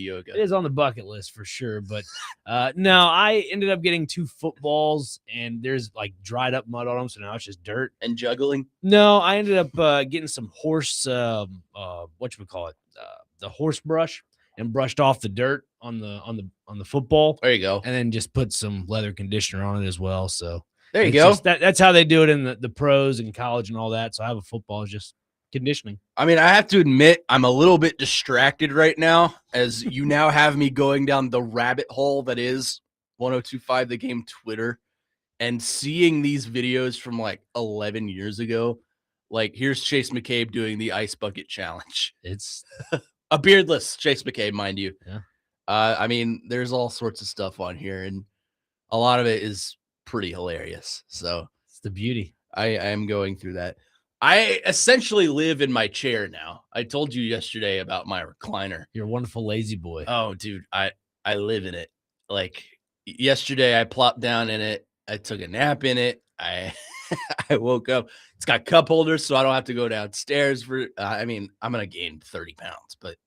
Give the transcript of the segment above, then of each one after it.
yoga. It is on the bucket list for sure. But no, I ended up getting 2 footballs, and there's like dried up mud on them, so now it's just dirt. And juggling? No, I ended up getting some horse, whatchamacallit, the horse brush, and brushed off the dirt on the football. There you go. And then just put some leather conditioner on it as well. So there you go. That's how they do it in the pros and college and all that. So I have a football, just conditioning. I mean, I have to admit, I'm a little bit distracted right now as you now have me going down the rabbit hole that is 1025 The Game Twitter and seeing these videos from like 11 years ago. Like, here's Chase McCabe doing the ice bucket challenge. It's a beardless Chase McCabe, mind you. Yeah. I mean, there's all sorts of stuff on here, and a lot of it is pretty hilarious. So it's the beauty. I am going through that. I essentially live in my chair now. I told you yesterday about my recliner. You're a wonderful lazy boy. Oh, dude, I live in it. Like yesterday, I plopped down in it. I took a nap in it. I woke up. It's got cup holders, so I don't have to go downstairs for. I mean, I'm gonna gain 30 pounds, but.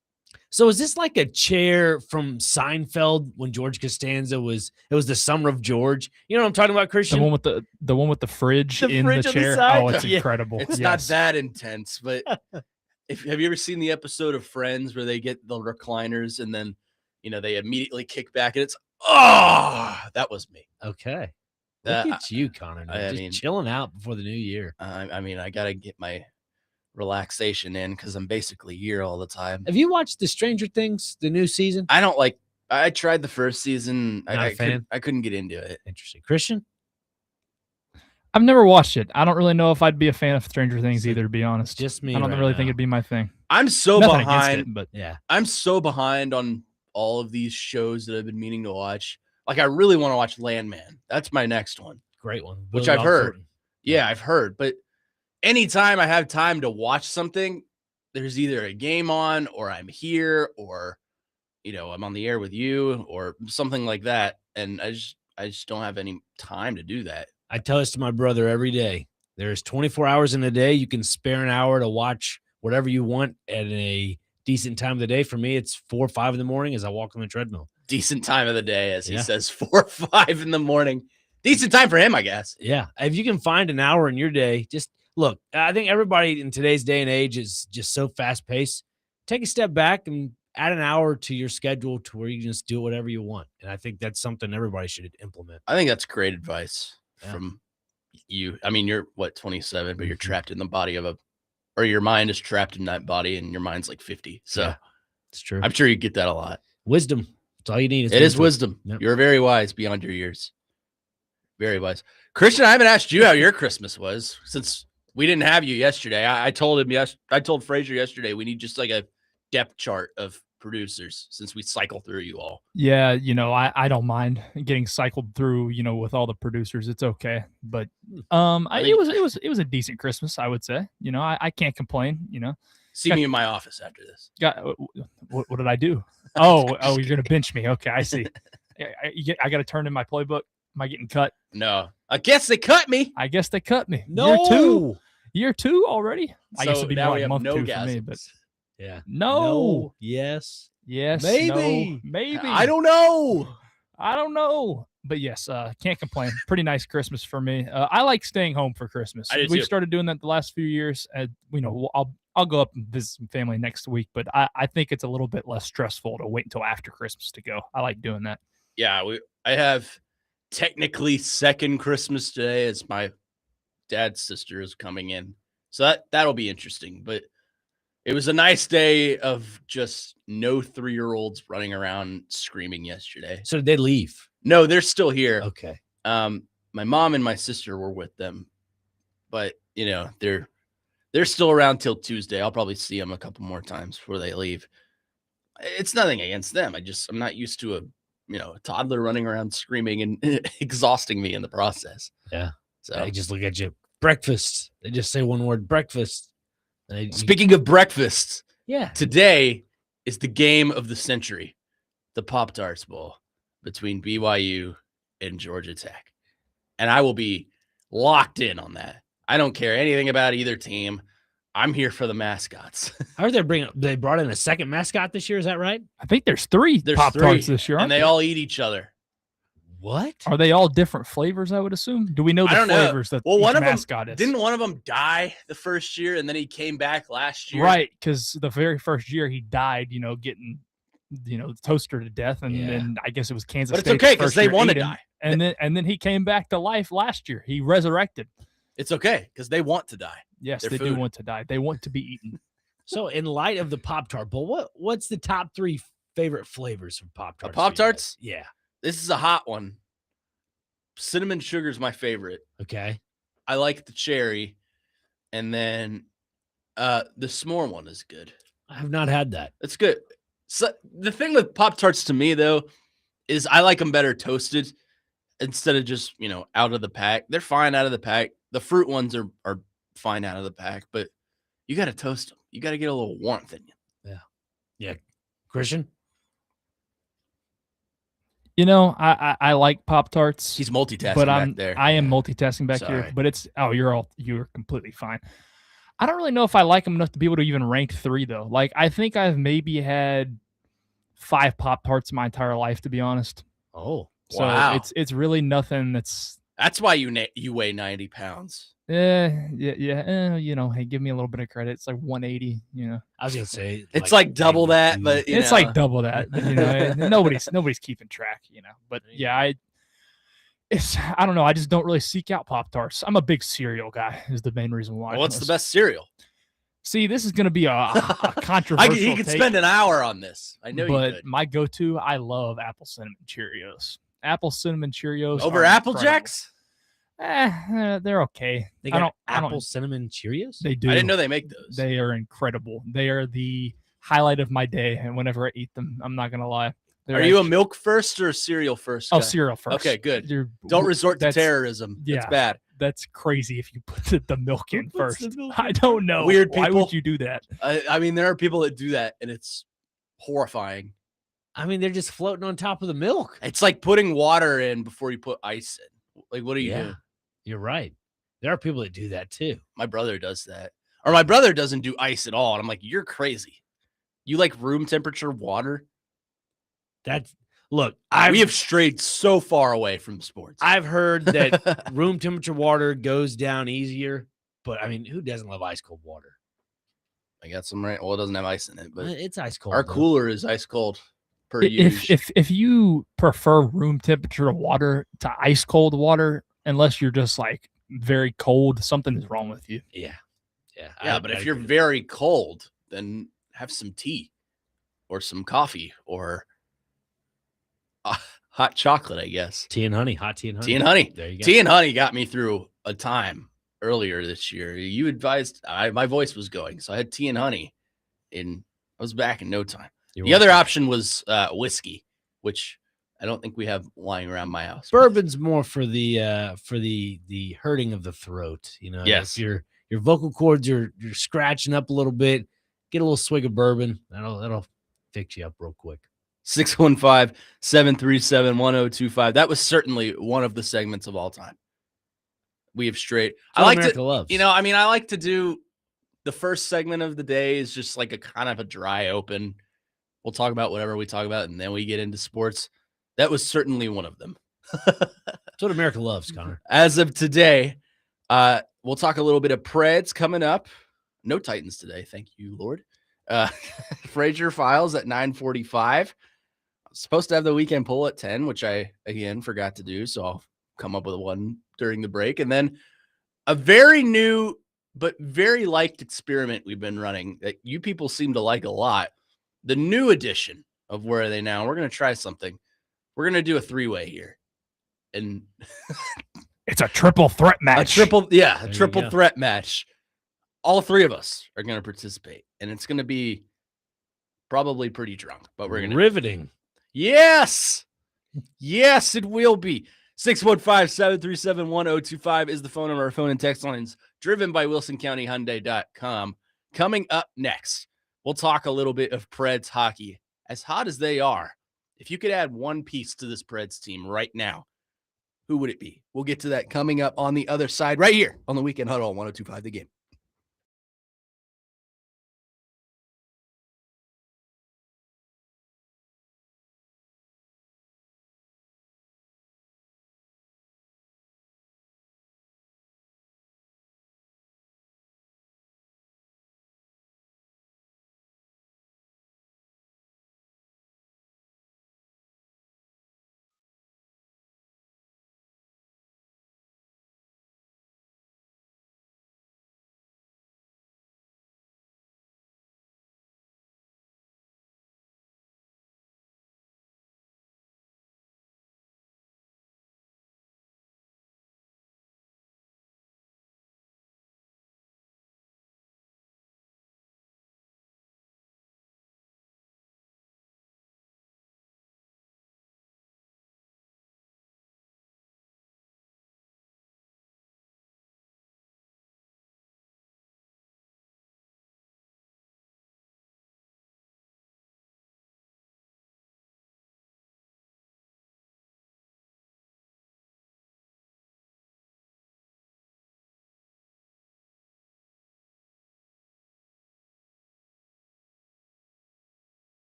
So is this like a chair from Seinfeld when George Costanza was? It was the Summer of George. You know what I'm talking about, Christian? The one with the fridge in the chair. Oh, it's incredible. It's not that intense, but have you ever seen the episode of Friends where they get the recliners and then they immediately kick back and it's that was me. Okay, look at you, Connor. Just chilling out before the new year. I mean, I gotta get my relaxation in because I'm basically here all the time. Have you watched the Stranger Things, the new season? I tried the first season. Not a fan? I couldn't get into it. Interesting. Christian? I've never watched it. I don't really know if I'd be a fan of Stranger Things either, to be honest. Just me. I don't really think it'd be my thing. I'm so Nothing behind, it, but yeah, I'm so behind on all of these shows that I've been meaning to watch. Like, I really want to watch Landman. That's my next one. Great one. Which I've heard. Yeah, I've heard. But anytime I have time to watch something, there's either a game on or I'm here or, I'm on the air with you or something like that. And I just don't have any time to do that. I tell this to my brother every day. There's 24 hours in a day. You can spare an hour to watch whatever you want at a decent time of the day. For me, it's 4 or 5 in the morning as I walk on the treadmill. Decent time of the day, as he says, 4 or 5 in the morning. Decent time for him, I guess. Yeah. If you can find an hour in your day, just look, I think everybody in today's day and age is just so fast paced. Take a step back and add an hour to your schedule to where you can just do whatever you want. And I think that's something everybody should implement. I think that's great advice from you. I mean, you're 27, but you're trapped in the body of or your mind is trapped in that body and your mind's like 50. So it's true. I'm sure you get that a lot. Wisdom. That's all you need. It is wisdom. Yep. You're very wise beyond your years. Very wise. Christian, I haven't asked you how your Christmas was since we didn't have you yesterday. I told Fraser yesterday, we need just like a depth chart of producers since we cycle through you all. Yeah. I don't mind getting cycled through, with all the producers. It's okay. But it was a decent Christmas, I would say. I can't complain, See me in my office after this. What did I do? Oh, you're going to bench me. Okay. I see. I got to turn in my playbook. Am I getting cut? No. I guess they cut me. No. Year two already? I guess it'd be now more we like have month no 2 for me, but yeah. No. Yes. Maybe. No, maybe. I don't know. But yes, can't complain. Pretty nice Christmas for me. I like staying home for Christmas. We've started doing that the last few years. I'll go up and visit some family next week, but I think it's a little bit less stressful to wait until after Christmas to go. I like doing that. Yeah, I have technically second Christmas today as my dad's sister is coming in. So that'll be interesting. But it was a nice day of just no 3-year-olds running around screaming yesterday. So did they leave? No, they're still here. Okay. My mom and my sister were with them, but they're still around till Tuesday. I'll probably see them a couple more times before they leave. It's nothing against them. I'm not used to a toddler running around screaming and exhausting me in the process. Yeah. So I just look at you. Breakfast. They just say one word, breakfast. Speaking of breakfast, yeah, today is the game of the century, the Pop-Tarts Bowl between BYU and Georgia Tech. And I will be locked in on that. I don't care anything about either team. I'm here for the mascots. How are they brought in a second mascot this year? Is that right? I think there's 3 There's Pop-Tarts 3 this year, and they all eat each other. What? Are they all different flavors, I would assume? Do we know I the don't know. flavors that Well, each one of them mascot is? didn't one of them die the first year and then he came back last year? Right, because the very first year he died, getting, the toaster to death, and then I guess it was Kansas But it's State. okay because they want to die. And then he came back to life last year. He resurrected. It's okay because they want to die. Yes, They're they food. do want to die. They want to be eaten. So, in light of the Pop-Tart Bowl, what's the top 3 favorite flavors of Pop-Tarts? Pop-Tarts? Yeah. This is a hot one. Cinnamon sugar is my favorite. Okay. I like the cherry, and then the s'more one is good. I have not had that. It's good. So the thing with Pop-Tarts to me though is I like them better toasted instead of just out of the pack. They're fine out of the pack. The fruit ones are fine out of the pack, but you got to toast them. You got to get a little warmth in you. Yeah. Christian? I like Pop-Tarts. He's multitasking but back there. I am multitasking back here, Sorry. but you're completely fine. I don't really know if I like them enough to be able to even rank 3 though. Like I think I've maybe had 5 Pop-Tarts my entire life, to be honest. Oh, So wow. it's really nothing That's why you weigh 90 pounds. hey, give me a little bit of credit. It's like 180, I was going to say. It's like double that, but It's like double that. Nobody's keeping track, But yeah, I don't know. I just don't really seek out Pop-Tarts. I'm a big cereal guy is the main reason why. What's the best cereal? See, this is going to be a controversial He could take, spend an hour on this. I know you but could. my go-to, I love apple cinnamon Cheerios. Apple cinnamon Cheerios Over are Apple incredible. Jacks? They're okay. They got I don't- apple cinnamon Cheerios? They do. I didn't know they make those. They are incredible. They are the highlight of my day, and whenever I eat them, I'm not gonna lie. Are you a milk first or a cereal first? Oh, guy? cereal first. Okay, good. You're- Don't resort to that's- terrorism. yeah. It's bad. That's crazy if you put the milk in Who puts first. the milk I don't know. Weird Why people. would you do that? I mean, there are people that do that, and it's horrifying. I mean, they're just floating on top of the milk. It's like putting water in before you put ice in. Like, what are you doing? You're right. There are people that do that too. My brother does that. Or my brother doesn't do ice at all. And I'm like, you're crazy. You like room temperature water? Look, We have strayed so far away from sports. I've heard that room temperature water goes down easier, but I mean, who doesn't love ice cold water? I got some right. Well, it doesn't have ice in it, but It's ice cold. our though. cooler is ice cold per use. If you prefer room temperature water to ice cold water, unless you're just like very cold, something is wrong with you. Yeah. Yeah, but if you're very cold, then have some tea or some coffee or hot chocolate, I guess. tea and honey, hot tea and honey. Tea and honey. There you go. Tea and honey got me through a time earlier this year. You advised my voice was going, so I had tea and honey, and I was back in no time. The other option was whiskey, which I don't think we have lying around my house. Bourbon's more for the hurting of the throat. Yes. If your vocal cords you're scratching up a little bit, get a little swig of bourbon. That'll fix you up real quick. 615-737-1025. That was certainly one of the segments of all time. We have straight. I like America to, loves. I like to do the first segment of the day is just like a kind of a dry open. We'll talk about whatever we talk about, and then we get into sports. That was certainly one of them. That's what America loves, Connor. As of today, we'll talk a little bit of Preds coming up. No Titans today, thank you, Lord. Frazier Files at 9:45. I'm supposed to have the weekend poll at 10, which I again forgot to do, so I'll come up with one during the break. And then a very new but very liked experiment we've been running that you people seem to like a lot. The new edition of Where Are They Now? We're going to try something. We're going to do a 3-way here. And It's a triple threat match. a triple you go. threat match. All 3 of us are going to participate, and it's going to be probably pretty drunk, but we're going to riveting. Yes, it will be. 615-737-1025 is the phone number. Our phone and text lines driven by WilsonCountyHyundai.com. Coming up next, we'll talk a little bit of Preds hockey. As hot as they are, if you could add one piece to this Preds team right now, who would it be? We'll get to that coming up on the other side right here on the Weekend Huddle on 102.5 The Game.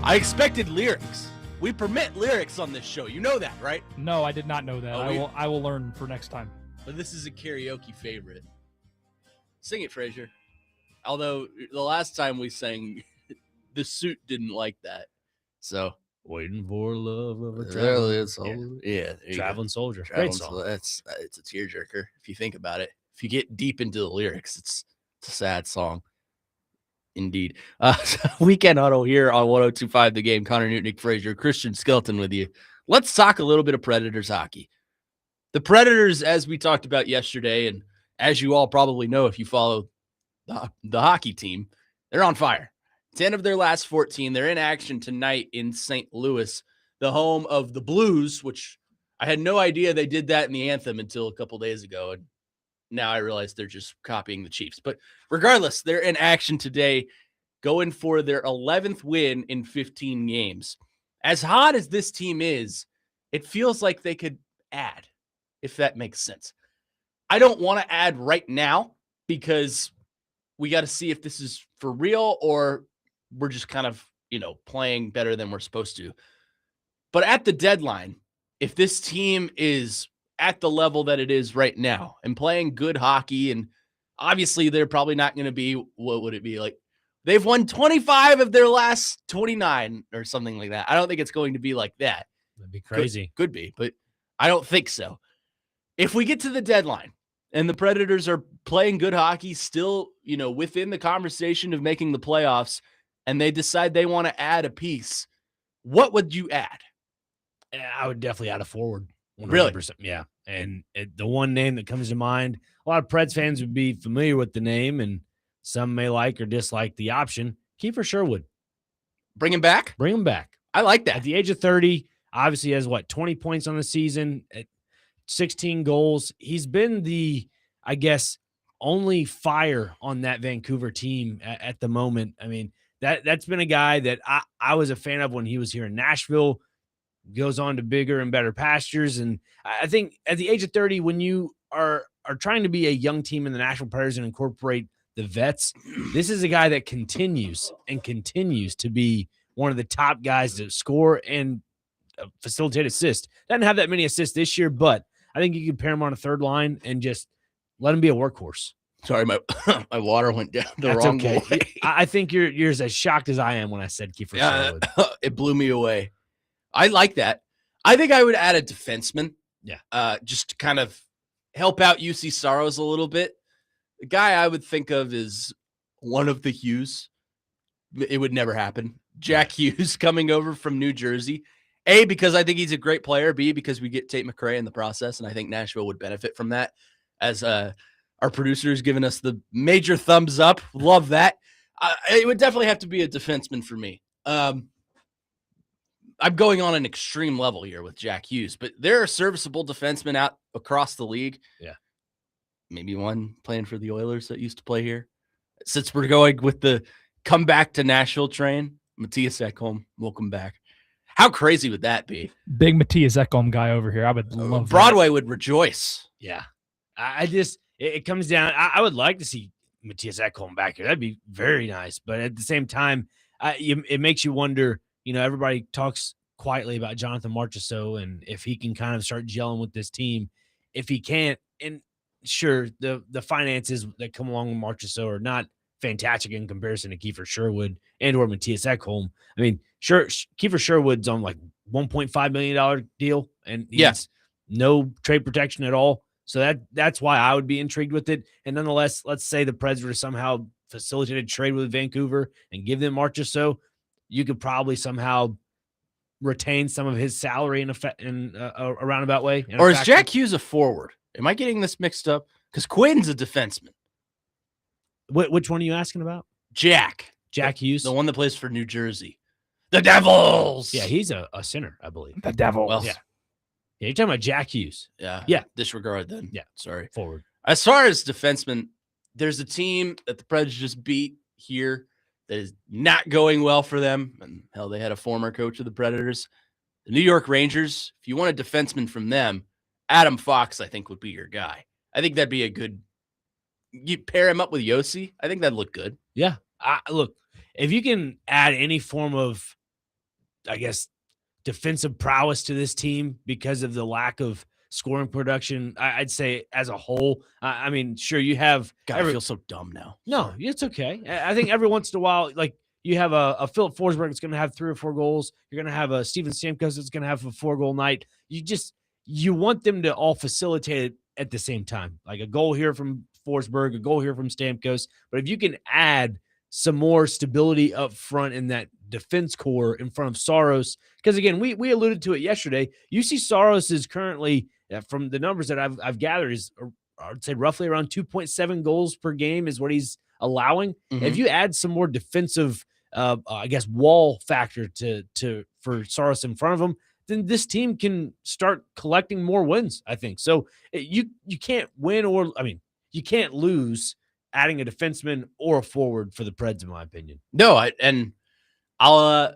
I expected lyrics. We permit lyrics on this show. You know that, right? No, I did not know that. I will learn for next time. But this is a karaoke favorite. Sing it, Frazier. Although the last time we sang, the suit didn't like that. So Waiting for love of a traveling traveling, traveling soldier. Traveling Great song. soldier. It's a tearjerker if you think about it. If you get deep into the lyrics, it's a sad song. Indeed. Weekend Huddle here on 102.5 The Game. Connor Newton, Nick Frazier, Christian Skeleton with you. Let's talk a little bit of Predators hockey. The Predators, as we talked about yesterday, and as you all probably know if you follow the hockey team, they're on fire. 10 of their last 14. They're in action tonight in St. Louis, the home of the Blues, which I had no idea they did that in the anthem until a couple days ago. And now I realize they're just copying the Chiefs. But regardless, they're in action today, going for their 11th win in 15 games. As hot as this team is, it feels like they could add, if that makes sense. I don't want to add right now because we got to see if this is for real or we're just kind of, playing better than we're supposed to. But at the deadline, if this team is at the level that it is right now and playing good hockey, and obviously they're probably not going to be, what would it be like? They've won 25 of their last 29 or something like that. I don't think it's going to be like that. That'd be crazy. Could be, but I don't think so. If we get to the deadline and the Predators are playing good hockey, still, within the conversation of making the playoffs, and they decide they want to add a piece, what would you add? I would definitely add a forward. 100%. Really? Yeah. And the one name that comes to mind, a lot of Preds fans would be familiar with the name, and some may like or dislike the option. Kiefer Sherwood. Bring him back? Bring him back. I like that. At the age of 30, obviously has 20 points on the season, 16 goals. He's been the, I guess, only fire on that Vancouver team at the moment. I mean, that's been a guy that I was a fan of when he was here in Nashville. Goes on to bigger and better pastures. And I think at the age of 30, when you are trying to be a young team in the National Predators and incorporate the vets, this is a guy that continues to be one of the top guys to score and facilitate assists. Doesn't have that many assists this year, but I think you can pair him on a third line and just let him be a workhorse. Sorry, my water went down the wrong way. I think you're as shocked as I am when I said Kiefer Sherwood. It blew me away. I like that. I think I would add a defenseman. Yeah. Just to kind of help out UC Saros a little bit. The guy I would think of is one of the Hughes. It would never happen. Jack Hughes coming over from New Jersey. A, because I think he's a great player. B, because we get Tate McRae in the process, and I think Nashville would benefit from that. As our producer has given us the major thumbs up. Love that. It would definitely have to be a defenseman for me. I'm going on an extreme level here with Jack Hughes, but there are serviceable defensemen out across the league. Yeah. Maybe one playing for the Oilers that used to play here. Since we're going with the come back to Nashville train, Matthias Ekholm, welcome back. How crazy would that be? Big Matthias Ekholm guy over here. I would love Broadway would rejoice. Yeah. It comes down. I would like to see Matthias Ekholm back here. That'd be very nice. But at the same time, it makes you wonder, everybody talks quietly about Jonathan Marchessault and if he can kind of start gelling with this team. If he can't, and sure, the finances that come along with Marchessault are not fantastic in comparison to Kiefer Sherwood and or Matthias Ekholm. I mean, sure, Kiefer Sherwood's on like $1.5 million deal, and he has no trade protection at all. So that's why I would be intrigued with it. And nonetheless, let's say the Preds were to somehow facilitate a trade with Vancouver and give them Marchessault, you could probably somehow retain some of his salary in a roundabout way. Or is Jack Hughes a forward? Am I getting this mixed up? Because Quinn's a defenseman. Which one are you asking about? Jack Hughes, the one that plays for New Jersey, the Devils. Yeah, he's a center, I believe. The Devils. Well, yeah, you're talking about Jack Hughes. Yeah. Disregard then. Yeah, sorry. Forward. As far as defensemen, there's a team that the Preds just beat here that is not going well for them. And hell, they had a former coach of the Predators. The New York Rangers, if you want a defenseman from them, Adam Fox, I think, would be your guy. I think that'd be a good – you pair him up with Yossi, I think that'd look good. Yeah. Look, if you can add any form of I guess, defensive prowess to this team because of the lack of scoring production. I'd say as a whole. I mean, sure, you have. God, I feel so dumb now. No, it's okay. I think every once in a while, like you have a Philip Forsberg that's going to have 3 or 4 goals. You're going to have a Steven Stamkos that's going to have a 4-goal night. You want them to all facilitate it at the same time. Like a goal here from Forsberg, a goal here from Stamkos. But if you can add some more stability up front in that defense core in front of Saros, because again, we alluded to it yesterday. You see Saros is currently, from the numbers that I've gathered, is I'd say roughly around 2.7 goals per game is what he's allowing. Mm-hmm. If you add some more defensive, I guess, wall factor for Saros in front of him, then this team can start collecting more wins, I think. So you can't win you can't lose adding a defenseman or a forward for the Preds, in my opinion. No, I'll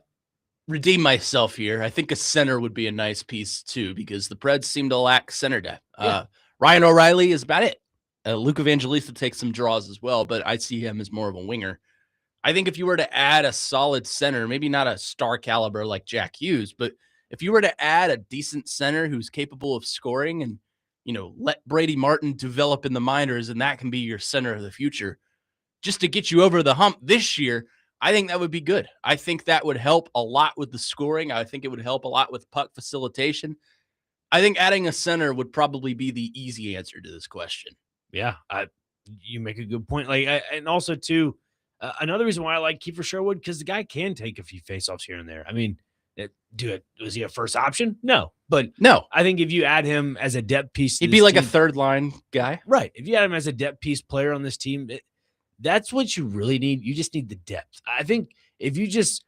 redeem myself here. I think a center would be a nice piece too, because the Preds seem to lack center depth. Yeah. Ryan O'Reilly is about it. Luke Evangelista takes some draws as well, but I see him as more of a winger. I think if you were to add a solid center, maybe not a star caliber like Jack Hughes, but if you were to add a decent center who's capable of scoring and, let Brady Martin develop in the minors, and that can be your center of the future, just to get you over the hump this year, I think that would be good. I think that would help a lot with the scoring. I think it would help a lot with puck facilitation. I think adding a center would probably be the easy answer to this question. Yeah, you make a good point. And also too, another reason why I like Kiefer Sherwood, because the guy can take a few faceoffs here and there. I mean, was he a first option? No, but no. I think if you add him as a depth piece, he'd be like a third line guy, right? If you add him as a depth piece player on this team, that's what you really need. You just need the depth. I think if you just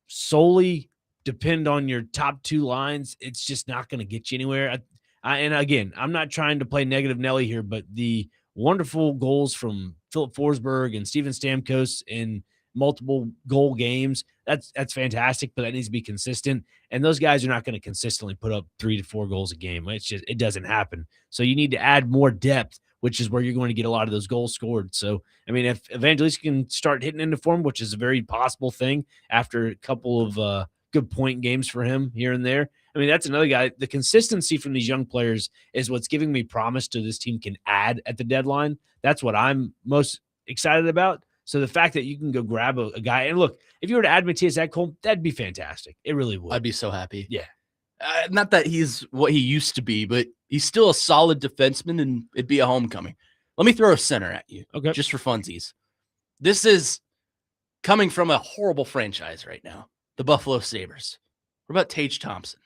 solely depend on your top 2 lines, it's just not going to get you anywhere. And again, I'm not trying to play negative Nelly here, but the wonderful goals from Philip Forsberg and Steven Stamkos in multiple goal games, that's fantastic, but that needs to be consistent. And those guys are not going to consistently put up 3 to 4 goals a game. It doesn't happen. So you need to add more depth, which is where you're going to get a lot of those goals scored. So, I mean, if Evangelista can start hitting into form, which is a very possible thing after a couple of good point games for him here and there, I mean, that's another guy. The consistency from these young players is what's giving me promise to this team can add at the deadline. That's what I'm most excited about. So the fact that you can go grab a guy, and look, if you were to add Matthias Ekholm, that'd be fantastic. It really would. I'd be so happy. Yeah. Not that he's what he used to be, but he's still a solid defenseman, and it'd be a homecoming. Let me throw a center at you, okay, just for funsies. This is coming from a horrible franchise right now, the Buffalo Sabres. What about Tage Thompson?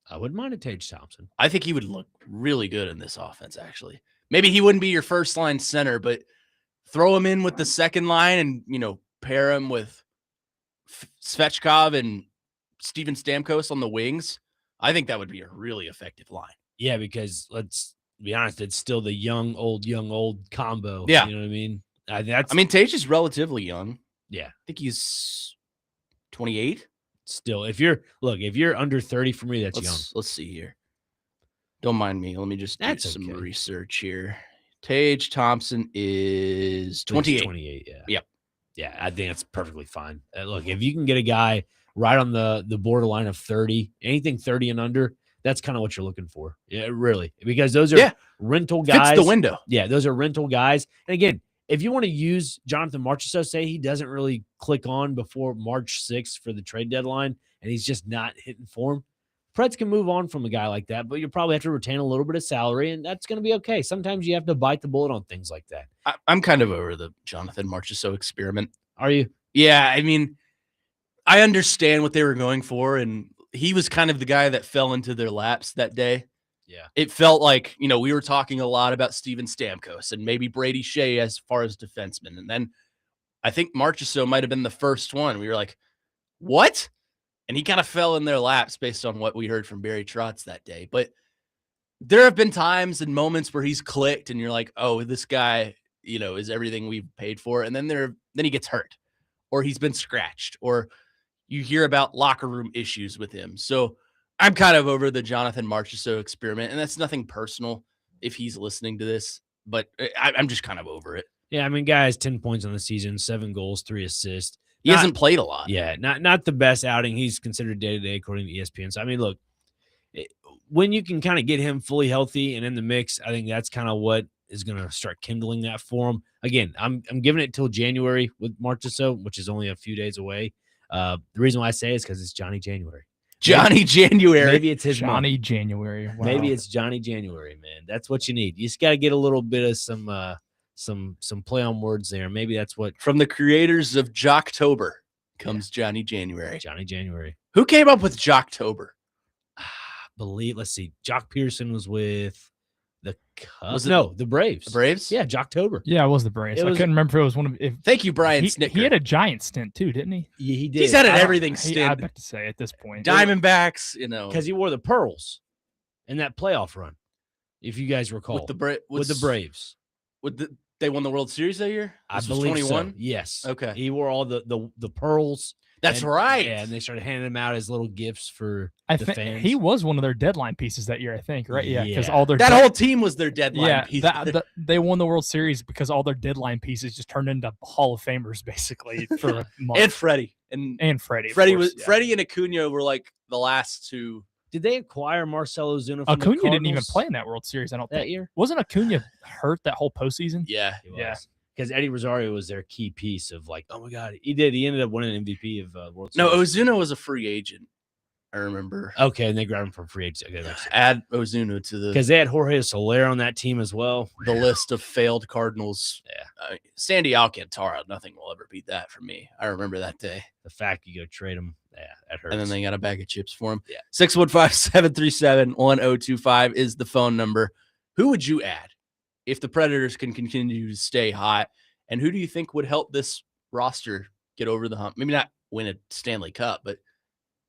I wouldn't mind a Tage Thompson. I think he would look really good in this offense, actually. Maybe he wouldn't be your first-line center, but throw him in with the second line and, pair him with Svechkov and Steven Stamkos on the wings. I think that would be a really effective line. Yeah, because let's be honest, it's still the young, old combo. Yeah. You know what I mean? Tage is relatively young. Yeah. I think he's 28. Still, if you're under 30 for me, that's young. Let's see here. Don't mind me. Let me just do some research here. Tage Thompson is 28. 28, yeah. Yep. Yeah, I think that's perfectly fine. Look, if you can get a guy right on the borderline of 30, anything 30 and under, that's kind of what you're looking for. Yeah, really. Because those are rental guys. Fits the window. Yeah, those are rental guys. And again, if you want to use Jonathan Marchessault, say he doesn't really click on before March 6th for the trade deadline, and he's just not hitting form, Preds can move on from a guy like that, but you'll probably have to retain a little bit of salary, and that's going to be okay. Sometimes you have to bite the bullet on things like that. I'm kind of over the Jonathan Marchessault experiment. Are you? Yeah, I mean, I understand what they were going for, and he was kind of the guy that fell into their laps that day. Yeah. It felt like, we were talking a lot about Steven Stamkos and maybe Brady Shea as far as defensemen. And then I think Marchessault might have been the first one. We were like, what? And he kind of fell in their laps based on what we heard from Barry Trotz that day. But there have been times and moments where he's clicked and you're like, oh, this guy, is everything we've paid for. And then he gets hurt or he's been scratched or you hear about locker room issues with him. So I'm kind of over the Jonathan Marchessault experiment, and that's nothing personal if he's listening to this, but I'm just kind of over it. Yeah, I mean, guys, 10 points on the season, 7 goals, 3 assists, He hasn't played a lot. Yeah, not the best outing. He's considered day-to-day according to ESPN. So, I mean, look, when you can kind of get him fully healthy and in the mix, I think that's kind of what is going to start kindling that for him. Again, I'm giving it till January with Marchessault, which is only a few days away. The reason why I say it is because it's Johnny January. January. Maybe it's his Johnny month. January. Wow. Maybe it's Johnny January, man. That's what you need. You just got to get a little bit of some play on words there. Maybe that's what From the creators of Jocktober comes Johnny January. Johnny January. Who came up with Jocktober? Let's see. Jock Pearson was with the Cubs. Was it the Braves. The Braves? Yeah, Jocktober. Yeah, it was the Braves. I couldn't remember if it was one of. Thank you, Brian he Snicker. had a giant stint too, didn't he? Yeah, he did. He's had an I everything stint. I'd have to say at this point, Diamondbacks, because he wore the pearls in that playoff run, if you guys recall, with the Braves. They won the World Series that year. I This was believe 21. so. Yes. Okay. He wore all the pearls. That's right. Yeah, and they started handing them out as little gifts for I the think fans. he was one of their deadline pieces that year. I think, right? Yeah, because Yeah. all their That whole team was their deadline. yeah, piece. they won the World Series because all their deadline pieces just turned into Hall of Famers basically for a month. And Freddie and Freddie. of Freddie course, was Freddie and Acuna were like the last two. Did they acquire Marcell Ozuna from the Acuna didn't even Cardinals play in that World Series. I don't that think. year? Wasn't Acuna hurt that whole postseason? Yeah. Yeah. Because Eddie Rosario was their key piece of like, oh my God, he did. He ended up winning MVP of World No, Series. Ozuna was a free agent. I remember. Okay, and they grabbed him from free agency. Okay, Add Ozuna to because they had Jorge Soler on that team as well. the list of failed Cardinals. Yeah. Sandy Alcantara. Nothing will ever beat that for me. I remember that day. The fact you go trade him, yeah, that hurts. And then they got a bag of chips for him. Yeah. 615-737-1025 is the phone number. Who would you add if the Predators can continue to stay hot? And who do you think would help this roster get over the hump? Maybe not win a Stanley Cup, but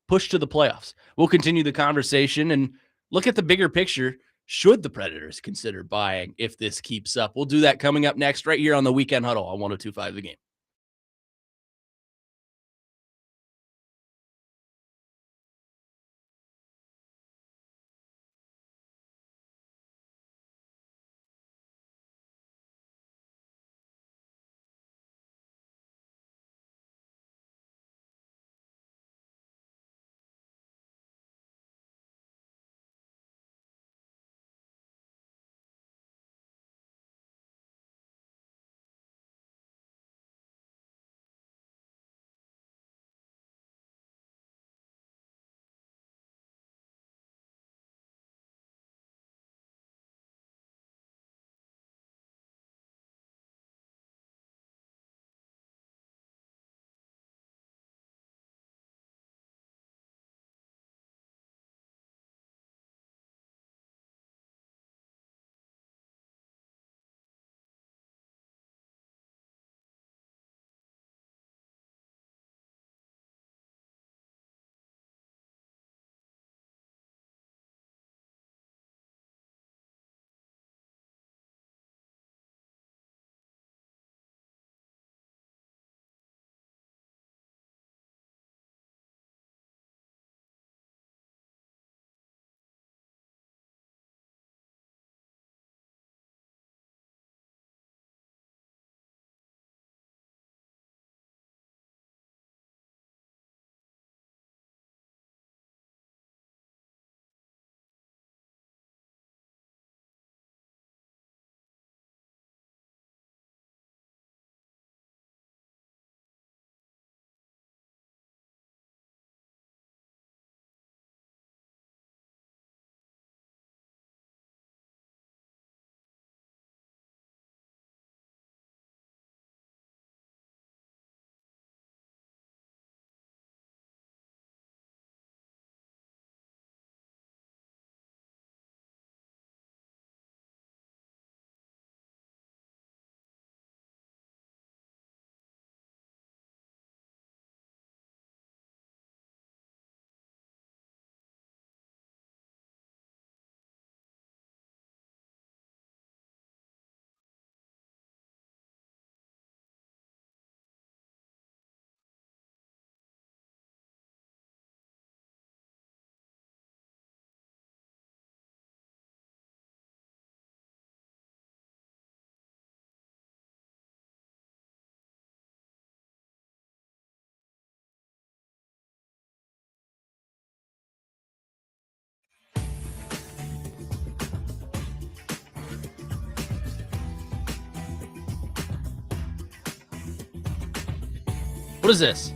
push to the playoffs. We'll continue the conversation and look at the bigger picture. Should the Predators consider buying if this keeps up? We'll do that coming up next right here on the Weekend Huddle on 102.5 The Game. What is this?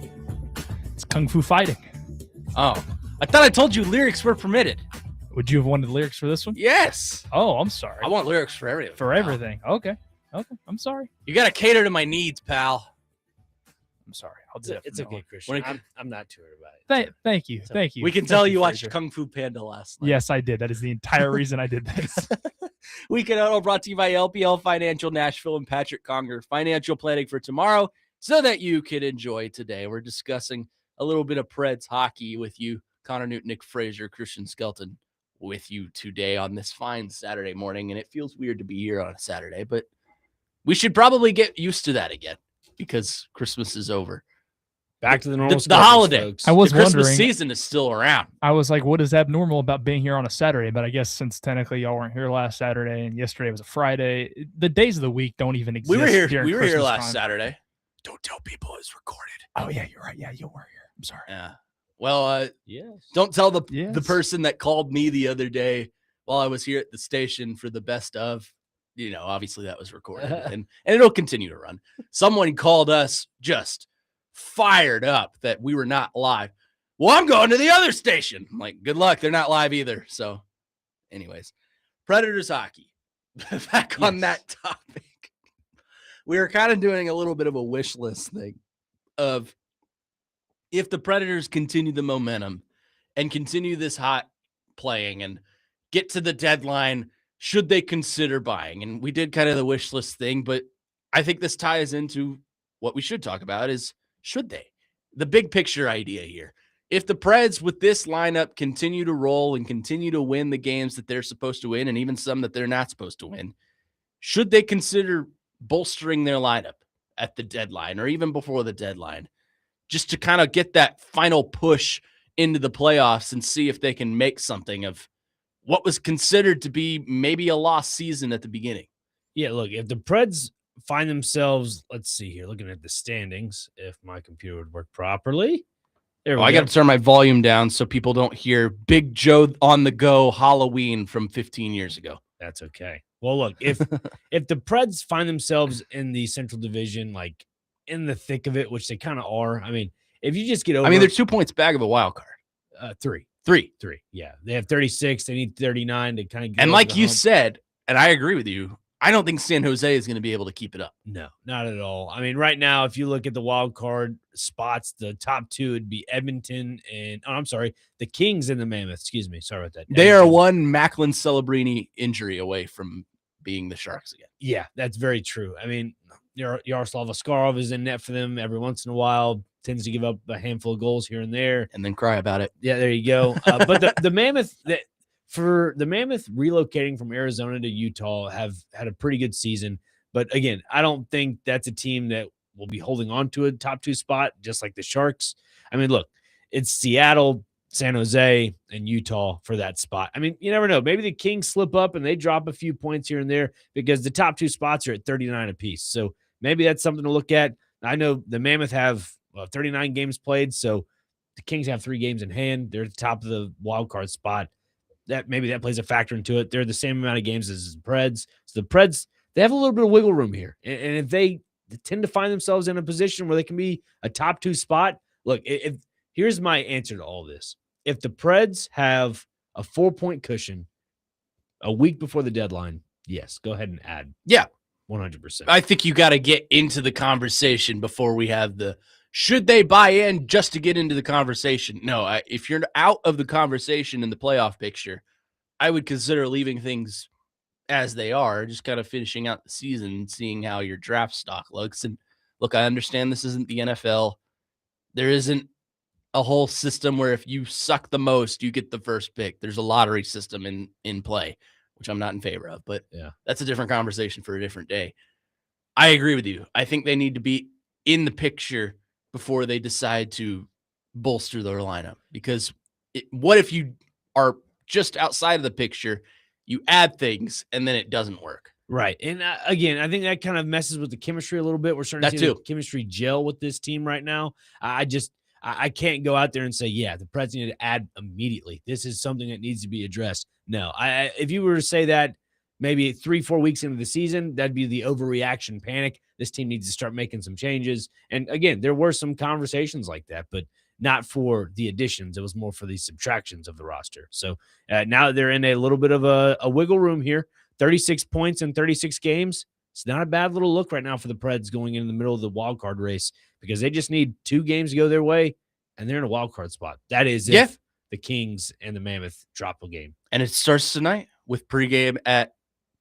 It's Kung Fu Fighting. Oh, I thought I told you lyrics were permitted. Would you have wanted lyrics for this one? Yes. Oh, I'm sorry. I want lyrics for everything. For everything. Okay. I'm sorry. You got to cater to my needs, pal. I'm sorry. I'll do that. It's okay, Christian. I'm not too worried about it. Thank you. Thank you. We can Thank tell you watched Fraser. Kung Fu Panda last night. Yes, I did. That is the entire reason I did this. Weekend Huddle brought to you by LPL Financial, Nashville, and Patrick Conger. Financial planning for tomorrow so that you can enjoy today. We're discussing a little bit of Preds hockey with you. Connor Newton, Nick Fraser, Christian Skelton with you today on this fine Saturday morning. And it feels weird to be here on a Saturday, but we should probably get used to that again because Christmas is over. Back to the normal The schedules, holiday. folks. I was the Christmas wondering. season is still around. I was like, what is abnormal about being here on a Saturday? But I guess since technically y'all weren't here last Saturday and yesterday was a Friday, the days of the week don't even exist. We were here. during We were here Christmas last time. Saturday. Don't tell people it's recorded. Oh yeah, you're right. Yeah, you were here. I'm sorry. Yeah. Well, Yes. don't tell the Yes. person that called me the other day while I was here at the station for the best of. Obviously that was recorded and it'll continue to run. Someone called us just fired up that we were not live. Well, I'm going to the other station. I'm like, good luck. They're not live either. So, anyways, Predators hockey. Back on that topic. We were kind of doing a little bit of a wish list thing of if the Predators continue the momentum and continue this hot playing and get to the deadline, should they consider buying? And we did kind of the wish list thing, but I think this ties into what we should talk about is should they? The big picture idea here. If the Preds with this lineup continue to roll and continue to win the games that they're supposed to win and even some that they're not supposed to win, should they consider bolstering their lineup at the deadline or even before the deadline just to kind of get that final push into the playoffs and see if they can make something of what was considered to be maybe a lost season at the beginning? Yeah, look, if the Preds find themselves, let's see here, looking at the standings, if my computer would work properly. There we I go. got to turn my volume down so people don't hear Big Joe on the go Halloween from 15 years ago. That's okay. Well, look, if the Preds find themselves in the Central Division, like in the thick of it, which they kind of are, I mean, if you just get over, they're 2 points back of a wild card. Three. Yeah, they have 36. They need 39 to kind of get And over like the you hump. said, and I agree with you, I don't think San Jose is going to be able to keep it up. No, not at all. I mean, right now, if you look at the wild card spots, the top two would be Edmonton and the Kings and the Mammoth. Excuse me. Sorry about that. They are Edmonton. one Macklin Celebrini injury away from being the Sharks again. Yeah, that's very true. I mean, Yaroslav Askarov is in net for them every once in a while, tends to give up a handful of goals here and there. And then cry about it. Yeah, there you go. But the Mammoth, for the Mammoth relocating from Arizona to Utah have had a pretty good season. But again, I don't think that's a team that will be holding on to a top two spot, just like the Sharks. I mean, look, it's Seattle, San Jose, and Utah for that spot. I mean, you never know. Maybe the Kings slip up and they drop a few points here and there because the top two spots are at 39 apiece. So maybe that's something to look at. I know the Mammoth have 39 games played, so the Kings have 3 games in hand. They're at the top of the wild card spot. That maybe that plays a factor into it. They're the same amount of games as the Preds. So the Preds, they have a little bit of wiggle room here. And if they tend to find themselves in a position where they can be a top 2 spot, look, here's my answer to all this. If the Preds have a 4-point cushion a week before the deadline, yes, go ahead and add. Yeah. 100%. I think you got to get into the conversation before we have the should they buy in just to get into the conversation. No, if you're out of the conversation in the playoff picture, I would consider leaving things as they are, just kind of finishing out the season and seeing how your draft stock looks. And look, I understand this isn't the NFL. There isn't a whole system where if you suck the most, you get the first pick. There's a lottery system in play, which I'm not in favor of, but yeah, that's a different conversation for a different day. I agree with you. I think they need to be in the picture before they decide to bolster their lineup, because what if you are just outside of the picture, you add things and then it doesn't work. Right. And again, I think that kind of messes with the chemistry a little bit. We're starting to see the chemistry gel with this team right now. I can't go out there and say, yeah, the Preds need to add immediately. This is something that needs to be addressed. No, if you were to say that maybe 3-4 weeks into the season, that'd be the overreaction panic. This team needs to start making some changes. And again, there were some conversations like that, but not for the additions. It was more for the subtractions of the roster. So now they're in a little bit of a wiggle room here. 36 points in 36 games. It's not a bad little look right now for the Preds going in the middle of the wild card race because they just need 2 games to go their way, and they're in a wild card spot. That is if the Kings and the Mammoth drop a game. And it starts tonight with pregame at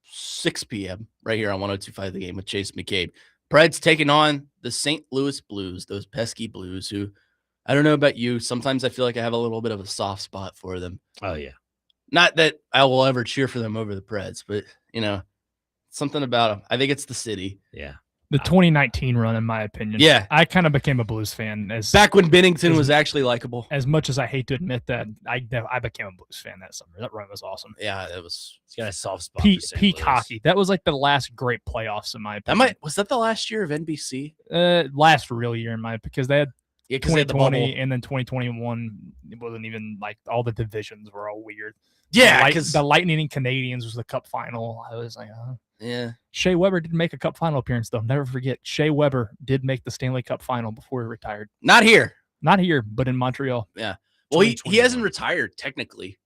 6 p.m. right here on 102.5 The Game with Chase McCabe. Preds taking on the St. Louis Blues, those pesky Blues who, I don't know about you, sometimes I feel like I have a little bit of a soft spot for them. Oh, yeah. Not that I will ever cheer for them over the Preds, but, something about them. I think it's the city. Yeah. The 2019 run, in my opinion. Yeah. I kind of became a Blues fan. Back when Bennington was actually likable. As much as I hate to admit that, I became a Blues fan that summer. That run was awesome. Yeah, it was. It's got a soft spot. Peak hockey. That was like the last great playoffs, in my opinion. Was that the last year of NBC? Last real year, in my, because they had 2020 and then 2021. It wasn't even like all the divisions were all weird. Yeah, because the Lightning and Canadians was the Cup final. I was like, yeah. Shea Weber did make a Cup final appearance, though. Never forget, Shea Weber did make the Stanley Cup final before he retired. Not here, but in Montreal. Yeah. Well, he hasn't retired technically.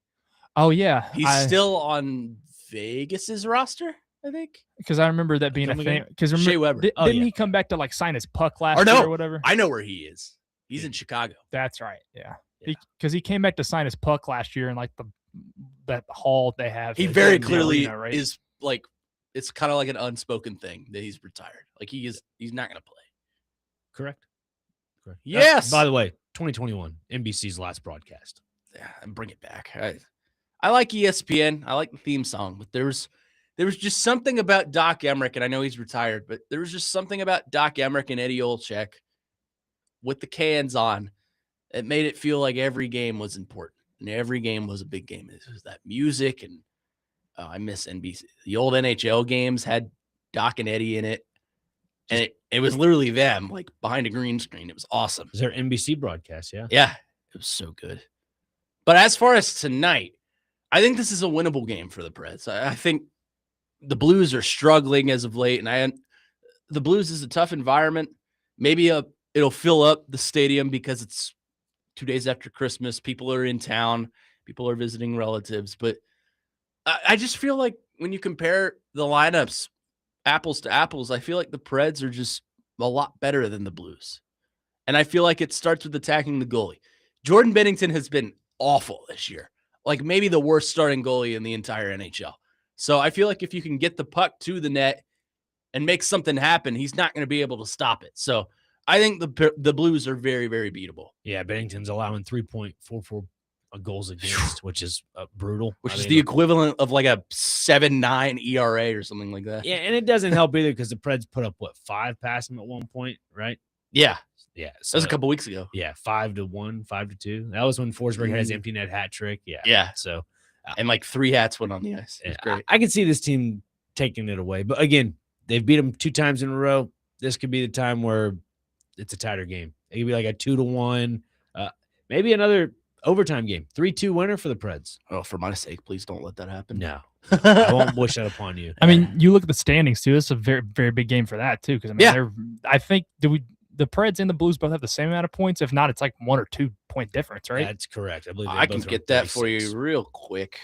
Oh yeah, he's still on Vegas's roster, I think. Because I remember that being a thing. Because Shea Weber didn't he come back to like sign his puck last year or whatever? I know where he is. He's in Chicago. That's right. Yeah. Because he came back to sign his puck last year in like that hall they have. He very clearly is like, it's kind of like an unspoken thing that he's retired. Like he's not going to play. Correct. Yes. By the way, 2021 NBC's last broadcast. Yeah, and bring it back. I like ESPN. I like the theme song, but there was just something about Doc Emmerich, and I know he's retired, but there was just something about Doc Emmerich and Eddie Olczyk with the cans on. It made it feel like every game was important and every game was a big game. It was that music, and I miss NBC. The old NHL games had Doc and Eddie in it, and it was literally them like behind a green screen. It was awesome. Is there NBC broadcast? Yeah. Yeah, it was so good. But as far as tonight, I think this is a winnable game for the Preds. I think the Blues are struggling as of late, and the Blues is a tough environment. Maybe it'll fill up the stadium because it's 2 days after Christmas. People are in town. People are visiting relatives. But I just feel like when you compare the lineups, apples to apples, I feel like the Preds are just a lot better than the Blues. And I feel like it starts with attacking the goalie. Jordan Bennington has been awful this year. Like maybe the worst starting goalie in the entire NHL. So I feel like if you can get the puck to the net and make something happen, he's not going to be able to stop it. So I think the Blues are very, very beatable. Yeah, Bennington's allowing 3.44 goals against, which is brutal. Which is the equivalent of like a 7.9 ERA or something like that. Yeah, and it doesn't help either because the Preds put up, 5 past him at one point, right? Yeah. Yeah. So, that was a couple weeks ago. Yeah, 5-1, 5-2. That was when Forsberg had his empty net hat trick. Yeah. Yeah. So, and like 3 hats went on the ice. It was great. I can see this team taking it away. But again, they've beat them 2 times in a row. This could be the time where it's a tighter game. It could be like a 2-1, maybe another overtime game. 3-2 winner for the Preds. Oh, for my sake, please don't let that happen. No. I won't wish that upon you. I mean, you look at the standings too. It's a very, very big game for that too. Because I think the Preds and the Blues both have the same amount of points. If not, it's like 1 or 2 point difference, right? That's correct. I believe I can get that for you real quick.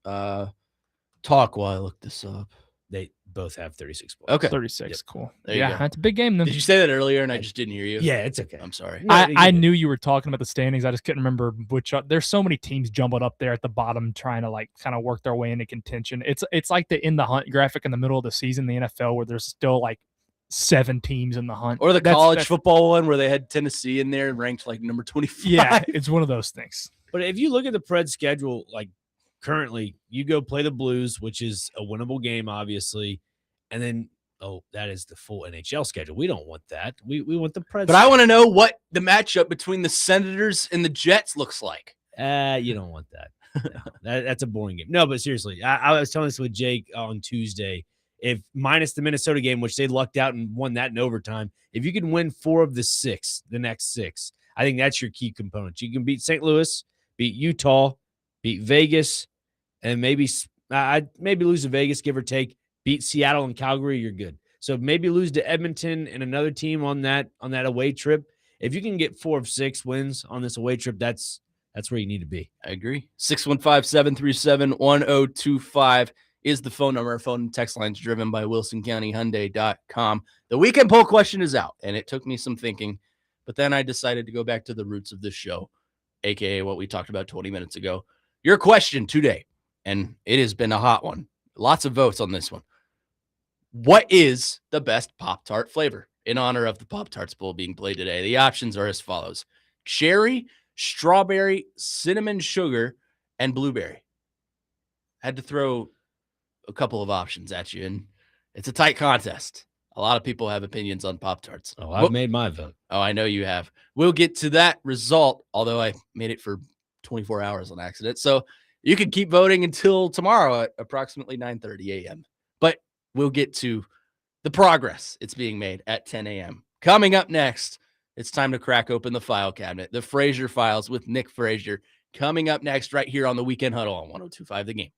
Talk while I look this up. They both have 36 points. Okay. 36. Yep. Cool. There you go. That's a big game then. Did you say that earlier and I just didn't hear you? Yeah, it's okay. I'm sorry. I knew you were talking about the standings. I just couldn't remember which. There's so many teams jumbled up there at the bottom trying to like kind of work their way into contention. It's like the in the hunt graphic in the middle of the season, the NFL, where there's still like 7 teams in the hunt. Or the college football one where they had Tennessee in there and ranked like number 25. Yeah, it's one of those things. But if you look at the Preds schedule, like currently, you go play the Blues, which is a winnable game, obviously. And then, that is the full NHL schedule. We don't want that. We want the Preds. But I want to know what the matchup between the Senators and the Jets looks like. You don't want that. No, that's a boring game. No, but seriously, I was telling this with Jake on Tuesday. If minus the Minnesota game, which they lucked out and won that in overtime, if you can win 4 of the next 6, I think that's your key component. You can beat St. Louis, beat Utah, beat Vegas, and maybe I'd maybe lose to Vegas, give or take. Beat Seattle and Calgary, you're good. So maybe lose to Edmonton and another team on that away trip. If you can get 4 of 6 wins on this away trip, that's where you need to be. I agree. 615-737-1025 is the phone number. Our phone and text lines driven by WilsonCountyHyundai.com. The weekend poll question is out, and it took me some thinking, but then I decided to go back to the roots of this show, aka what we talked about 20 minutes ago. Your question today, and it has been a hot one. Lots of votes on this one. What is the best Pop-Tart flavor in honor of the Pop-Tarts Bowl being played today? The options are as follows: cherry, strawberry, cinnamon sugar, and blueberry. Had to throw a couple of options at you, and it's a tight contest. A lot of people have opinions on Pop-Tarts. Oh, I've made my vote. Oh, I know you have. We'll get to that result, although I made it for 24 hours on accident. So you can keep voting until tomorrow at approximately 9:30 a.m. But we'll get to the progress it's being made at 10 a.m. Coming up next, it's time to crack open the file cabinet. The Frazier Files with Nick Frazier coming up next right here on the Weekend Huddle on 102.5 The Game.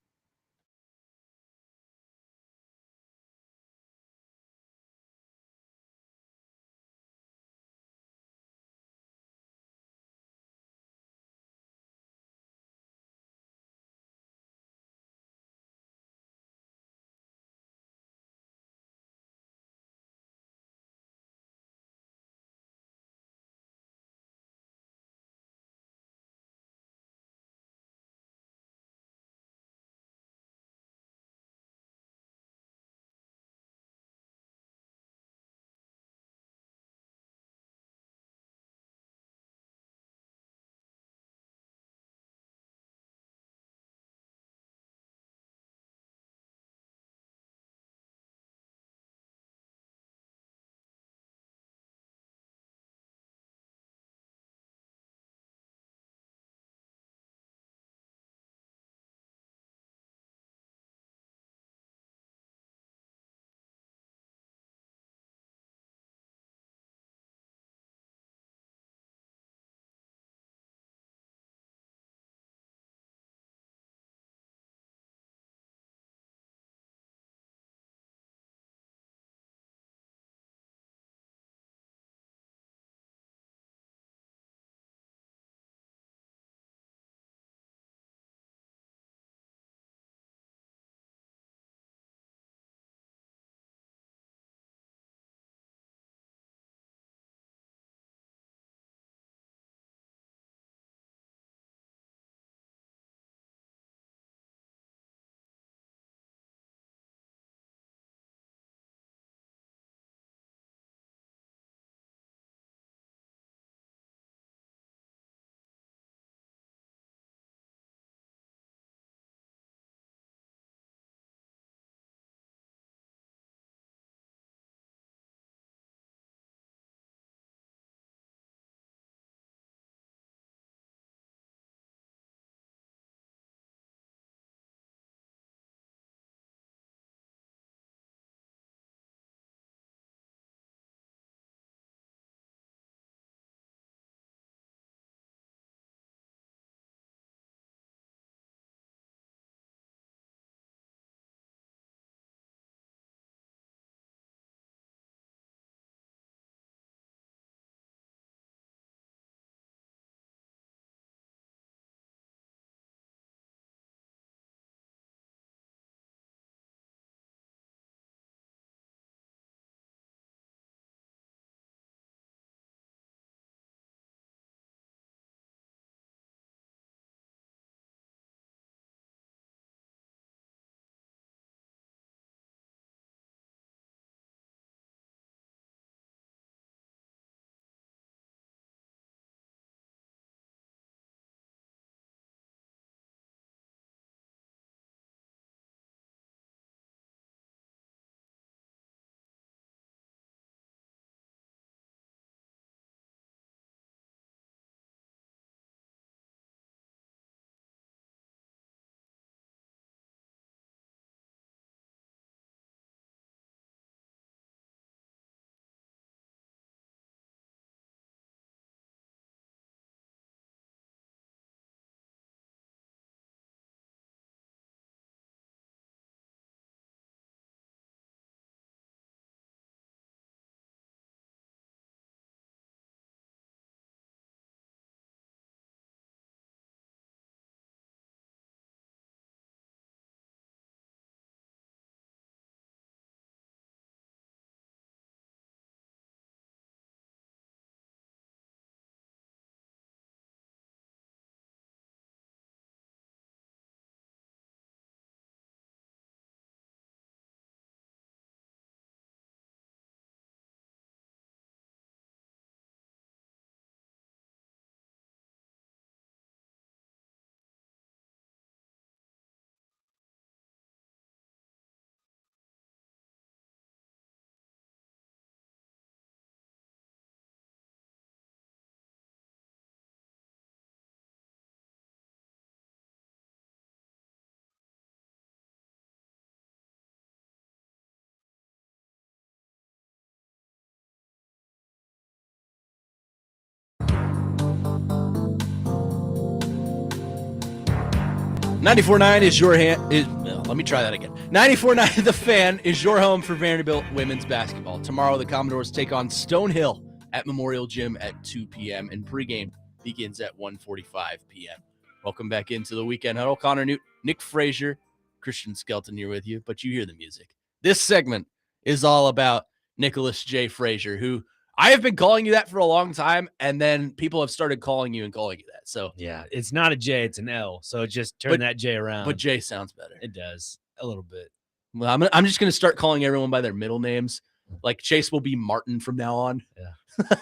94.9 is your let me try that again. 94.9 The Fan is your home for Vanderbilt women's basketball. Tomorrow, the Commodores take on Stonehill at Memorial Gym at 2 p.m. and pregame begins at 1:45 p.m. Welcome back into the Weekend Huddle. Connor Newt, Nick Frazier, Christian Skelton here with you, but you hear the music. This segment is all about Nicholas J. Frazier, who I have been calling you that for a long time, and then people have started calling you that. So Yeah, it's not a J, it's an L. So just turn that J around. But J sounds better. It does a little bit. Well, I'm just gonna start calling everyone by their middle names. Like Chase will be Martin from now on. Yeah.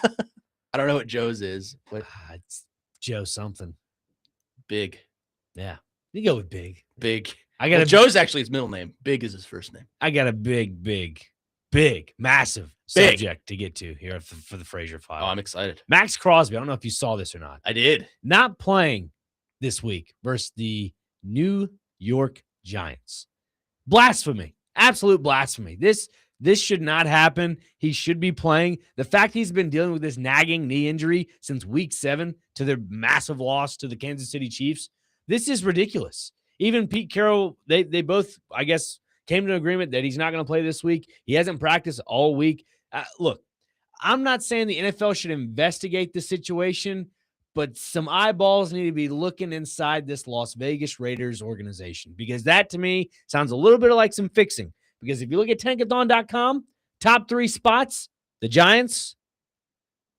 I don't know what Joe's is, but It's Joe something. Big. Yeah, you go with Big. Big. I got Joe's actually his middle name. Big is his first name. I got a big, massive subject to get to here for the Frazier File. Oh, I'm excited. Max Crosby. I don't know if you saw this or not. I did. Not playing this week versus the New York Giants. Blasphemy. Absolute blasphemy. This should not happen. He should be playing. The fact he's been dealing with this nagging knee injury since week 7 to their massive loss to the Kansas City Chiefs, this is ridiculous. Even Pete Carroll, they both, I guess, came to an agreement that he's not going to play this week. He hasn't practiced all week. Look, I'm not saying the NFL should investigate the situation, but some eyeballs need to be looking inside this Las Vegas Raiders organization, because that to me sounds a little bit like some fixing. Because if you look at tankathon.com, top 3 spots, the Giants,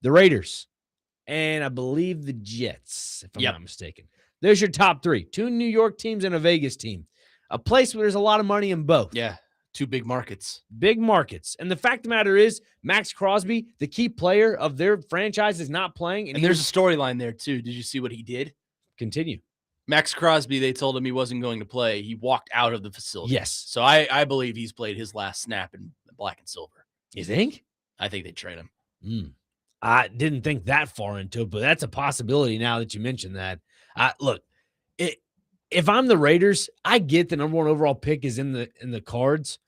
the Raiders, and I believe the Jets, if I'm not mistaken. There's your top 3. 2 New York teams and a Vegas team. A place where there's a lot of money in both. Yeah, 2 big markets. Big markets. And the fact of the matter is, Max Crosby, the key player of their franchise, is not playing. And there's a storyline there, too. Did you see what he did? Continue. Max Crosby, they told him he wasn't going to play. He walked out of the facility. Yes. So I believe he's played his last snap in black and silver. You think? I think they trade him. I didn't think that far into it, but that's a possibility now that you mentioned that. Look, if I'm the Raiders, I get the number 1 overall pick is in the cards,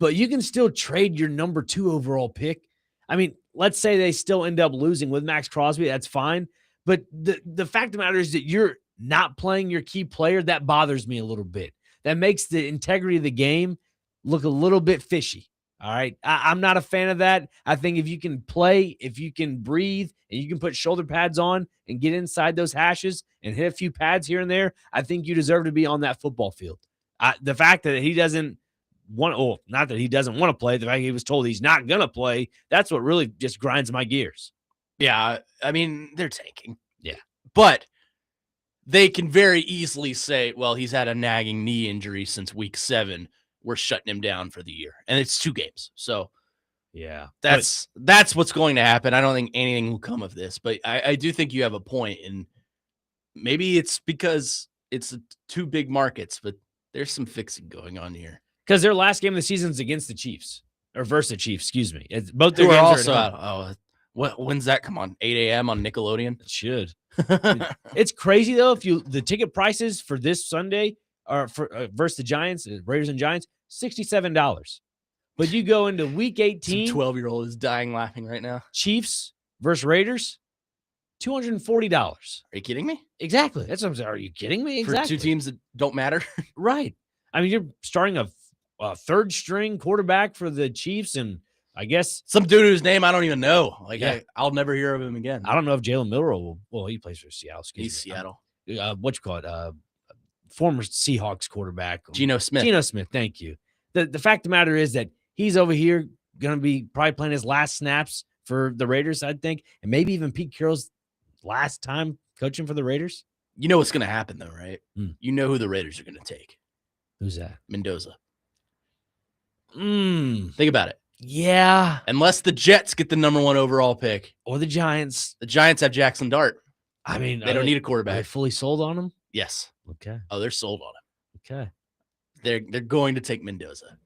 but you can still trade your number 2 overall pick. I mean, let's say they still end up losing with Max Crosby. That's fine. But the fact of the matter is that you're not playing your key player. That bothers me a little bit. That makes the integrity of the game look a little bit fishy. All right. I'm not a fan of that. I think if you can play, if you can breathe, and you can put shoulder pads on and get inside those hashes and hit a few pads here and there, I think you deserve to be on that football field. The fact that he doesn't want, not that he doesn't want to play, the fact he was told he's not going to play, that's what really just grinds my gears. Yeah. I mean, they're tanking. Yeah. But they can very easily say, well, he's had a nagging knee injury since week 7. We're shutting him down for the year. And it's 2 games. So yeah, that's what's going to happen. I don't think anything will come of this, but I do think you have a point. And maybe it's because it's 2 big markets, but there's some fixing going on here. Because their last game of the season is against the Chiefs, or versus the Chiefs, excuse me. It's both their games are also out. When's that come on? 8 a.m. on Nickelodeon? It should. It's crazy though. The ticket prices for this Sunday are for versus the Giants, Raiders and Giants, $67. But you go into week 18, some 12-year-old is dying laughing right now. Chiefs versus Raiders, $240. Are you kidding me? Exactly. That's what I'm saying. Are you kidding me? Exactly. For 2 teams that don't matter. Right. I mean, you're starting a 3rd string quarterback for the Chiefs, and I guess some dude whose name I don't even know. Like, yeah. I'll never hear of him again. I don't know if Jalen Milroe will. Well, he plays for Seattle. He's Seattle. What you call it? Former Seahawks quarterback. Geno Smith. Geno Smith. Thank you. The fact of the matter is that he's over here going to be probably playing his last snaps for the Raiders, I think, and maybe even Pete Carroll's last time coaching for the Raiders. You know what's going to happen, though, right? You know who the Raiders are going to take. Who's that? Mendoza. Think about it. Yeah. Unless the Jets get the number 1 overall pick. Or the Giants. The Giants have Jackson Dart. I mean, they don't need a quarterback. Are they fully sold on him? Yes. Okay. Oh, they're sold on him. Okay. They're going to take Mendoza.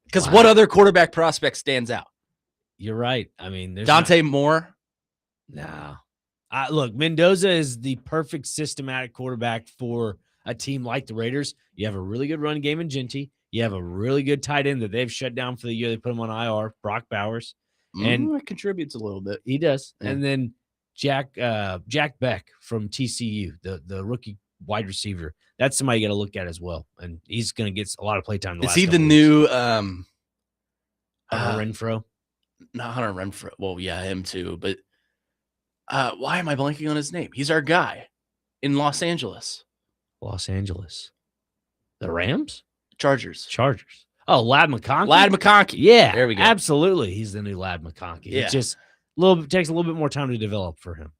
Because what other quarterback prospect stands out? You're right. I mean, there's Dante Moore. No. Look, Mendoza is the perfect systematic quarterback for a team like the Raiders. You have a really good run game in Genty. You have a really good tight end that they've shut down for the year. They put him on IR, Brock Bowers. And it contributes a little bit. He does. Yeah. And then Jack Beck from TCU, the rookie wide receiver. That's somebody you got to look at as well. And he's going to get a lot of playtime. Is he the new Hunter Renfro? Not Hunter Renfro. Well, yeah, him too. But why am I blanking on his name? He's our guy in Los Angeles. Los Angeles. The Rams? Chargers. Oh, Lad McConkey? Lad McConkey. Yeah. There we go. Absolutely. He's the new Lad McConkey. Yeah. It just takes a little bit more time to develop for him.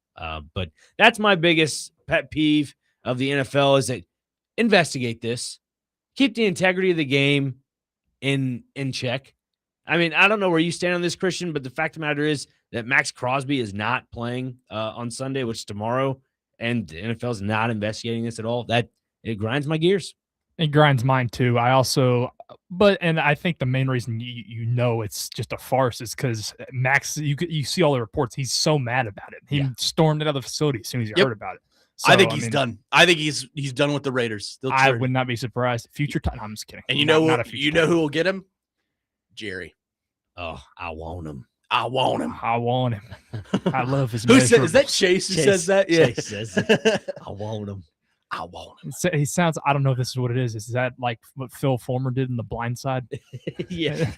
But that's my biggest pet peeve of the NFL is that investigate this. Keep the integrity of the game in check. I mean, I don't know where you stand on this, Christian, but the fact of the matter is that Max Crosby is not playing on Sunday, which is tomorrow, and the NFL is not investigating this at all. That it grinds my gears. It grinds mine too. And I think the main reason you know it's just a farce is because Max. You see all the reports. He's so mad about it. He stormed out of the facility as soon as he heard about it. So, I think he's done. I think he's done with the Raiders. I would not be surprised. Future time. I'm just kidding. And you know who will get him? Jerry. Oh, I want him. I want him. I love his. Is that Chase who says that? Yeah. Chase says it. I want him. I want him. He sounds. I don't know if this is what it is. Is that like what Phil Fulmer did in The Blind Side? Yeah,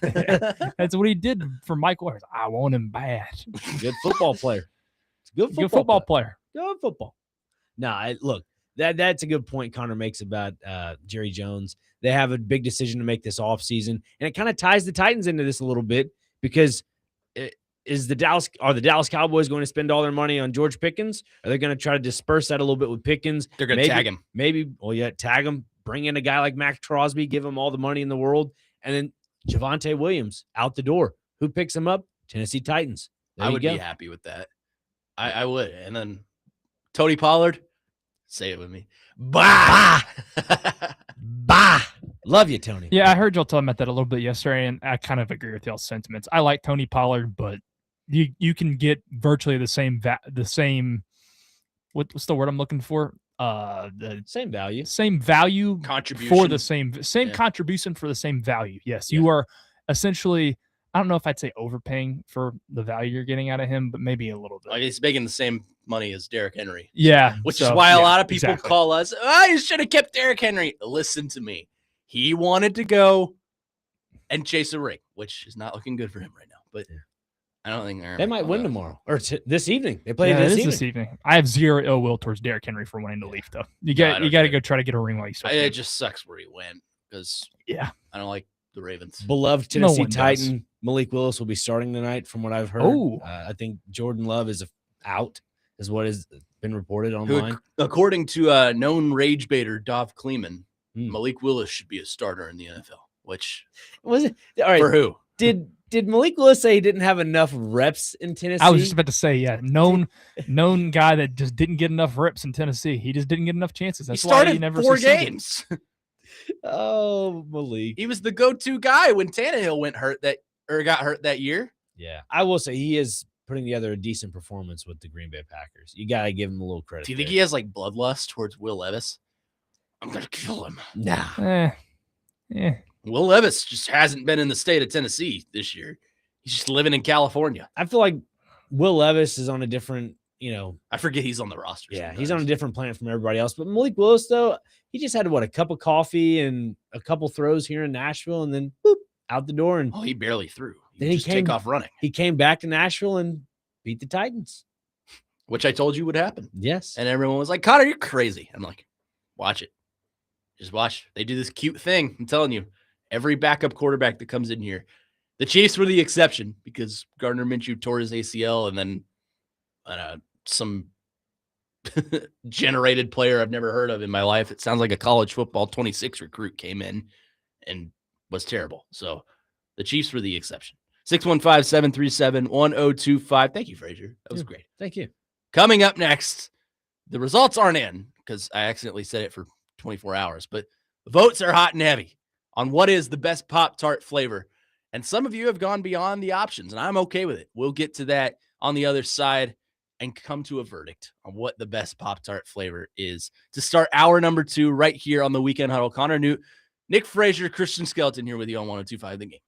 that's what he did for Mike Waters. I want him bad. Good football player. Good football player. Good football. No, look, that's a good point Connor makes about Jerry Jones. They have a big decision to make this offseason, and it kind of ties the Titans into this a little bit because are the Dallas Cowboys going to spend all their money on George Pickens? Are they going to try to disperse that a little bit with Pickens? They're going to tag him. Tag him, bring in a guy like Max Crosby, give him all the money in the world, and then Javonte Williams out the door. Who picks him up? Tennessee Titans. I would be happy with that. I would. And then Tony Pollard, say it with me. Bah! Bah! Love you, Tony. Yeah, I heard y'all talking about that a little bit yesterday, and I kind of agree with y'all's sentiments. I like Tony Pollard, but you can get virtually the same what's the word I'm looking for? The same value contribution for the same contribution for the same value. Yes, you are essentially. I don't know if I'd say overpaying for the value you're getting out of him, but maybe a little bit. Like he's making the same money as Derrick Henry. Yeah, which is why a lot of people call us. You should have kept Derrick Henry. Listen to me. He wanted to go and chase a ring, which is not looking good for him right now. But I don't think they might win tomorrow or this evening. They play this evening. I have zero ill will towards Derrick Henry for wanting to leave, though. You got to go try to get a ring while you still can. It just sucks where he went because I don't like the Ravens. Beloved Tennessee Titan Malik Willis will be starting tonight, from what I've heard. I think Jordan Love is out, is what has been reported online. According to known rage baiter Dov Kleeman, Malik Willis should be a starter in the NFL. Which was it? All right, for who? Did Malik Willis say he didn't have enough reps in Tennessee? I was just about to say, known guy that just didn't get enough reps in Tennessee. He just didn't get enough chances. That's why he never 4 games. Oh, Malik. He was the go-to guy when Tannehill got hurt that year. Yeah, I will say he is putting together a decent performance with the Green Bay Packers. You got to give him a little credit. Do you think he has like bloodlust towards Will Levis? I'm going to kill him. Nah. Will Levis just hasn't been in the state of Tennessee this year. He's just living in California. I feel like Will Levis is on a different, I forget he's on the roster. Yeah, he's on a different planet from everybody else. But Malik Willis, though, he just had, a cup of coffee and a couple throws here in Nashville and then boop, out the door. And he barely threw. Then he take off running. He came back to Nashville and beat the Titans. Which I told you would happen. Yes. And everyone was like, Connor, you're crazy. I'm like, watch it. Just watch. They do this cute thing. I'm telling you, every backup quarterback that comes in here, the Chiefs were the exception because Gardner Minshew tore his ACL and then some generated player I've never heard of in my life. It sounds like a college football 26 recruit came in and was terrible. So the Chiefs were the exception. 615-737-1025. Thank you, Frazier. That was great. Thank you. Coming up next, the results aren't in because I accidentally said it for 24 hours, but the votes are hot and heavy on what is the best Pop-Tart flavor. And some of you have gone beyond the options, and I'm okay with it. We'll get to that on the other side and come to a verdict on what the best Pop-Tart flavor is to start hour number 2 right here on the Weekend Huddle. Connor Newt, Nick Frazier, Christian Skelton here with you on 102.5 The Game.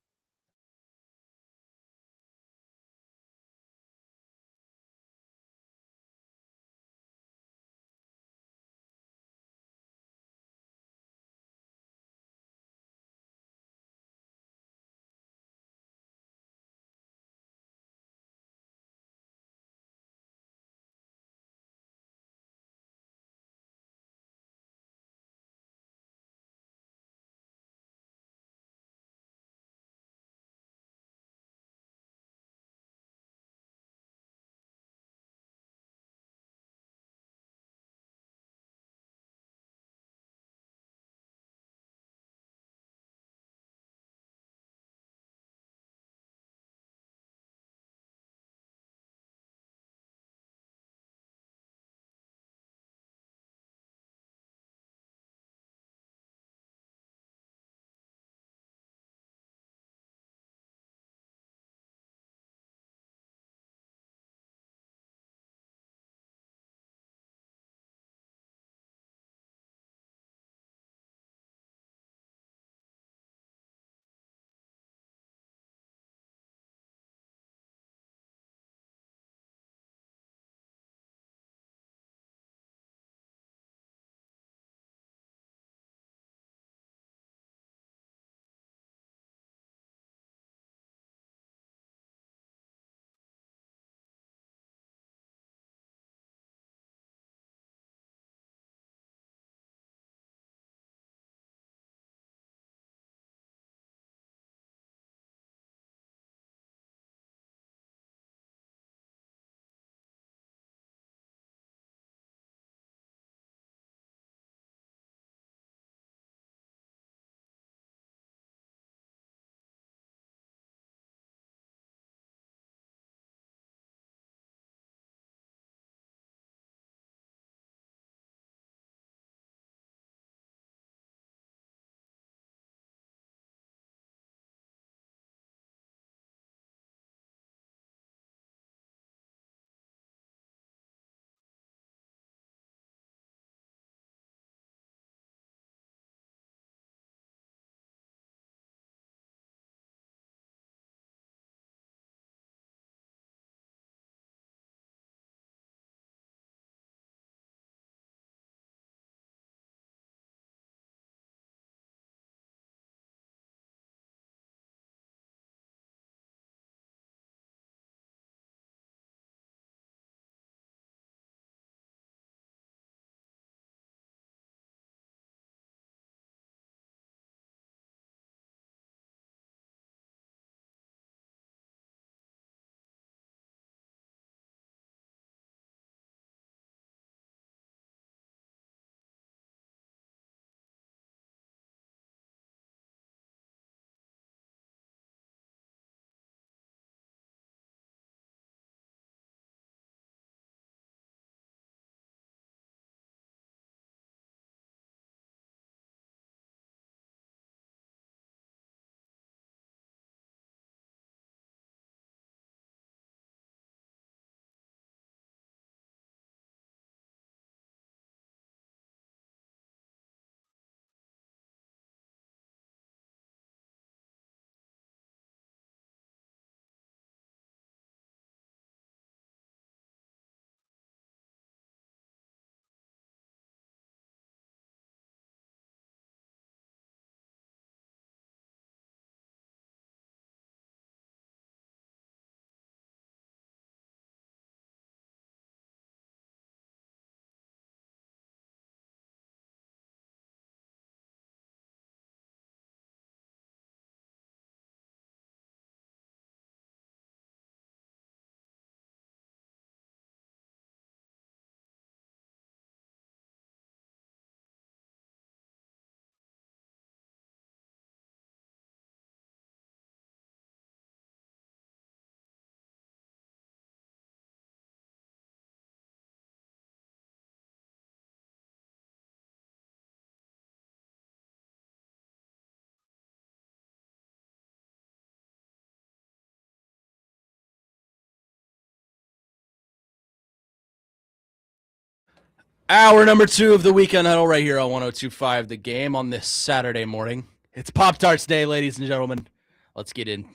Hour number 2 of the Weekend Huddle right here on 102.5 The Game on this Saturday morning. It's Pop-Tarts Day, ladies and gentlemen. Let's get into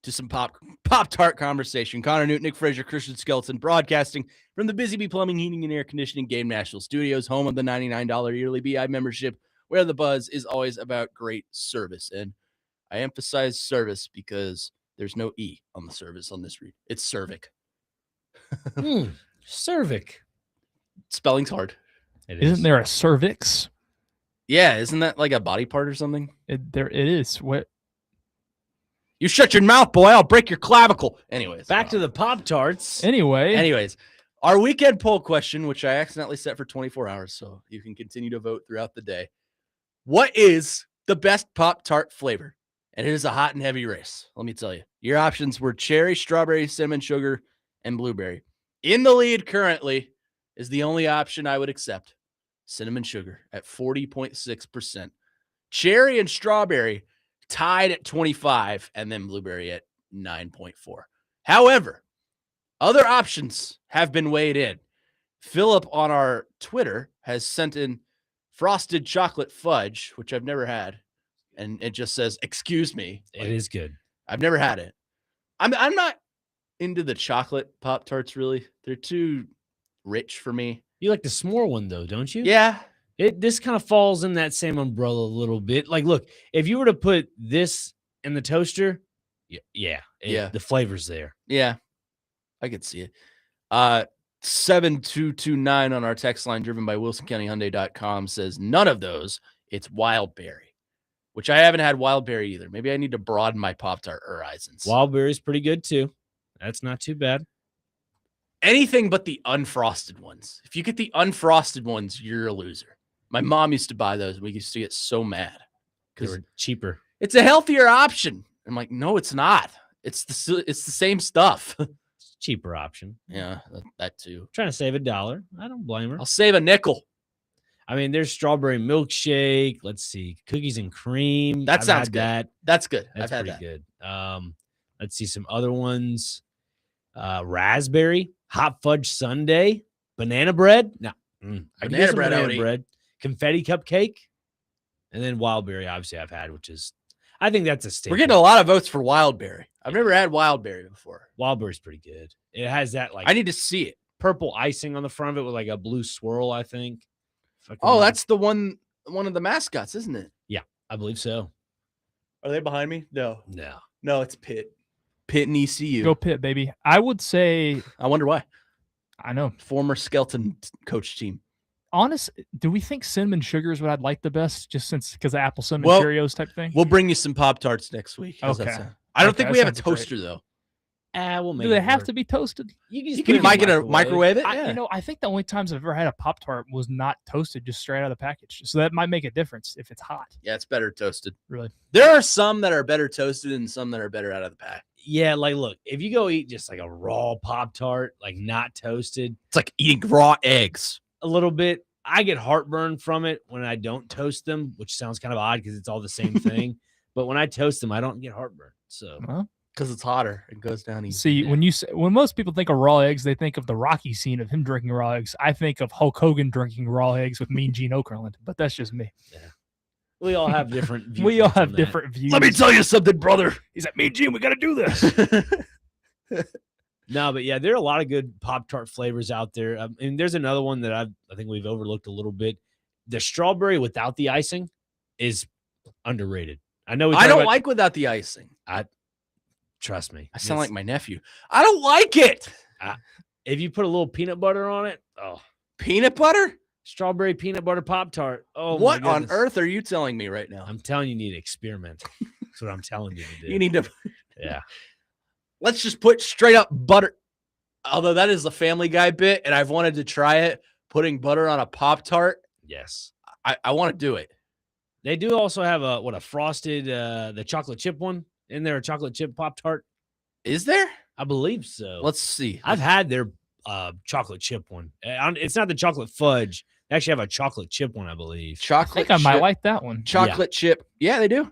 some Pop-Tart conversation. Connor Newton, Nick Frazier, Christian Skelton, broadcasting from the Busy Bee Plumbing, Heating, and Air Conditioning Game National Studios, home of the $99 yearly BI membership, where the buzz is always about great service. And I emphasize service because there's no E on the service on this read. It's cervic. Cervic. Spelling's hard. Isn't there a cervix? Yeah, isn't that like a body part or something? It is. What? You shut your mouth, boy. I'll break your clavicle. Anyways. Back to the Pop-Tarts. Anyways, our weekend poll question, which I accidentally set for 24 hours, so you can continue to vote throughout the day. What is the best Pop-Tart flavor? And it is a hot and heavy race, let me tell you. Your options were cherry, strawberry, cinnamon sugar, and blueberry. In the lead currently is the only option I would accept. Cinnamon sugar at 40.6%. Cherry and strawberry tied at 25, and then blueberry at 9.4. However, other options have been weighed in. Philip on our Twitter has sent in frosted chocolate fudge, which I've never had, and it just says, "Excuse me." It is good. I've never had it. I'm not into the chocolate Pop-Tarts, really. They're too rich for me. You like the s'more one, though, don't you? Yeah. This kind of falls in that same umbrella a little bit. Like, look, if you were to put this in the toaster, yeah, the flavor's there. Yeah, I could see it. 7229 on our text line, driven by WilsonCountyHyundai.com, says none of those. It's wild berry, which I haven't had wild berry either. Maybe I need to broaden my Pop-Tart horizons. Wild berry's pretty good too. That's not too bad. Anything but the unfrosted ones. If you get the unfrosted ones, you're a loser. My mom used to buy those. We used to get so mad They were cheaper. it's a healthier option. I'm like, no, it's not. It's the same stuff. It's a cheaper option. Yeah, that too. Trying to save $1. I don't blame her. I'll save a nickel. I mean, there's strawberry milkshake. Let's see, cookies and cream. That I've sounds had good. That. That's good. That's I've had pretty that. good. Let's see some other ones. Raspberry, hot fudge sundae, banana bread. No, I can do some banana bread, confetti cupcake, and then wild berry. Obviously, I've had, which is, I think that's a staple. We're getting a lot of votes for wild berry. I've never had wild berry before. Wild berry's pretty good. It has that like I need to see it. Purple icing on the front of it with like a blue swirl, I think. Oh, that's the one of the mascots, isn't it? Yeah, I believe so. Are they behind me? No, it's Pitt. Pitt and ECU. Go Pitt, baby. I would say. I wonder why. I know. Former Skelton coach team. Honest, do we think cinnamon sugar is what I'd like the best, just because of apple cinnamon Cheerios type thing? We'll bring you some Pop-Tarts next week. How's that sound? I don't think we have a toaster though. We'll make Do they have to be toasted? You can microwave it. I think the only times I've ever had a Pop-Tart was not toasted, just straight out of the package. So that might make a difference if it's hot. Yeah, it's better toasted. Really? There are some that are better toasted and some that are better out of the pack. Yeah, like look, if you go eat just like a raw Pop-Tart, like not toasted, it's like eating raw eggs. A little bit. I get heartburn from it when I don't toast them, which sounds kind of odd because it's all the same thing. But when I toast them, I don't get heartburn. So because it's hotter, it goes down easy. See, when most people think of raw eggs, they think of the Rocky scene of him drinking raw eggs. I think of Hulk Hogan drinking raw eggs with Mean Gene Okerlund, but that's just me. Yeah. We all have different views. We all have different views. Let me tell you something, brother. He's like, Mean Gene, we got to do this. No, but yeah, there are a lot of good Pop-Tart flavors out there. And there's another one that I think we've overlooked a little bit. The strawberry without the icing is underrated. I know I don't like without the icing. Trust me. I sound like my nephew. I don't like it. If you put a little peanut butter on it, peanut butter? Strawberry peanut butter Pop-Tart. Oh, what on earth are you telling me right now? I'm telling you need to experiment. That's what I'm telling you to do. You need to. Yeah. Let's just put straight up butter. Although that is the Family Guy bit, and I've wanted to try it, putting butter on a Pop-Tart. Yes. I want to do it. They do also have a frosted, the chocolate chip one in there, a chocolate chip Pop-Tart. Is there? I believe so. Let's see. I've had their chocolate chip one. It's not the chocolate fudge. They actually have a chocolate chip one, I believe. I think I might like that one. Chocolate chip. Yeah, they do.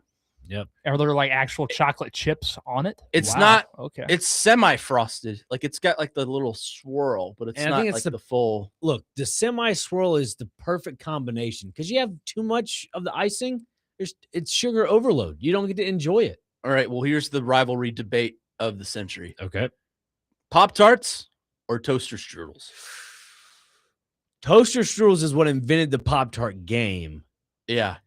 Yep. Are there like actual chocolate chips on it? It's Wow. not. Okay. It's semi-frosted. Like it's got like the little swirl, but it's And I not think like it's the full. Look, the semi-swirl is the perfect combination because you have too much of the icing. It's sugar overload. You don't get to enjoy it. All right. Well, here's the rivalry debate of the century: Okay. Pop-Tarts or toaster strudels? Toaster strudels is what invented the Pop-Tart game. Yeah.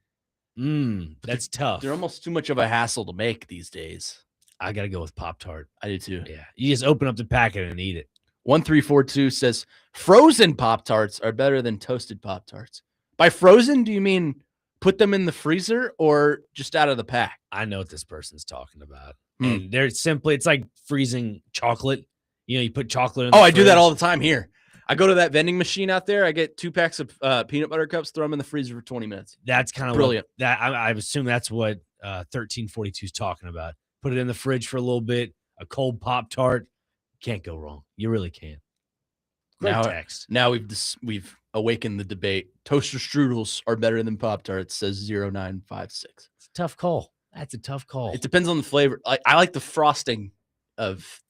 That's tough. They're almost too much of a hassle to make these days. I got to go with Pop-Tart. I do too. Yeah. You just open up the packet and eat it. 1342 says frozen Pop-Tarts are better than toasted Pop-Tarts. By frozen, do you mean put them in the freezer or just out of the pack? I know what this person's talking about. And they're simply, it's like freezing chocolate. You know, you put chocolate in the I do that fridge. all the time here. I go to that vending machine out there. I get 2 packs of peanut butter cups, throw them in the freezer for 20 minutes. That's kind of brilliant. I assume that's what 1342 is talking about. Put it in the fridge for a little bit. A cold Pop-Tart. Can't go wrong. You really can't. Great text. Now we've awakened the debate. Toaster strudels are better than Pop-Tarts, says 0956. It's a tough call. That's a tough call. It depends on the flavor. I like the frosting of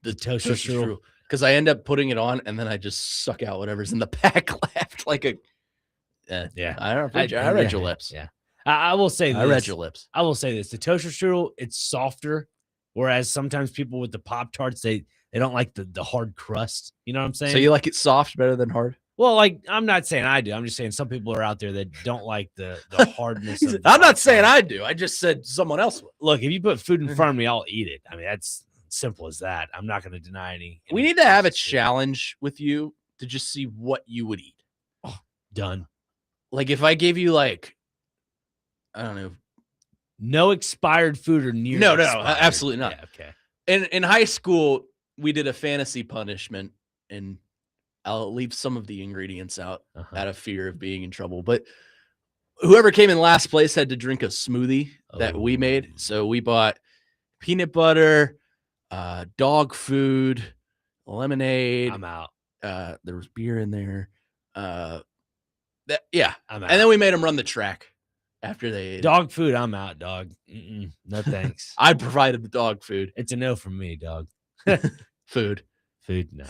the toaster strudel. Because I end up putting it on and then I just suck out whatever's in the pack left. Like a yeah. I don't know. I read your lips. Yeah. I will say this. I read your lips. I will say this. The toaster strudel, it's softer. Whereas sometimes people with the Pop-Tarts, they don't like the hard crust. You know what I'm saying? So you like it soft better than hard? Well, like, I'm not saying I do. I'm just saying some people are out there that don't like the hardness of the I'm not saying Pop-Tart. I do. I just said someone else would. Look, if you put food in front of me, I'll eat it. I mean, that's simple as that. I'm not going to deny any. We need to have a challenge with you to just see what you would eat. Oh, done. Like if I gave you like, I don't know. No expired food or near No, expired. absolutely not. Yeah, okay. In high school, we did a fantasy punishment, and I'll leave some of the ingredients out out of fear of being in trouble. But whoever came in last place had to drink a smoothie that we made. So we bought peanut butter, dog food, lemonade. I'm out. There was beer in there. I'm out. And then we made them run the track after they ate dog food. I'm out, dog. No thanks. I provided the dog food. It's a no from me, dog. Food. No.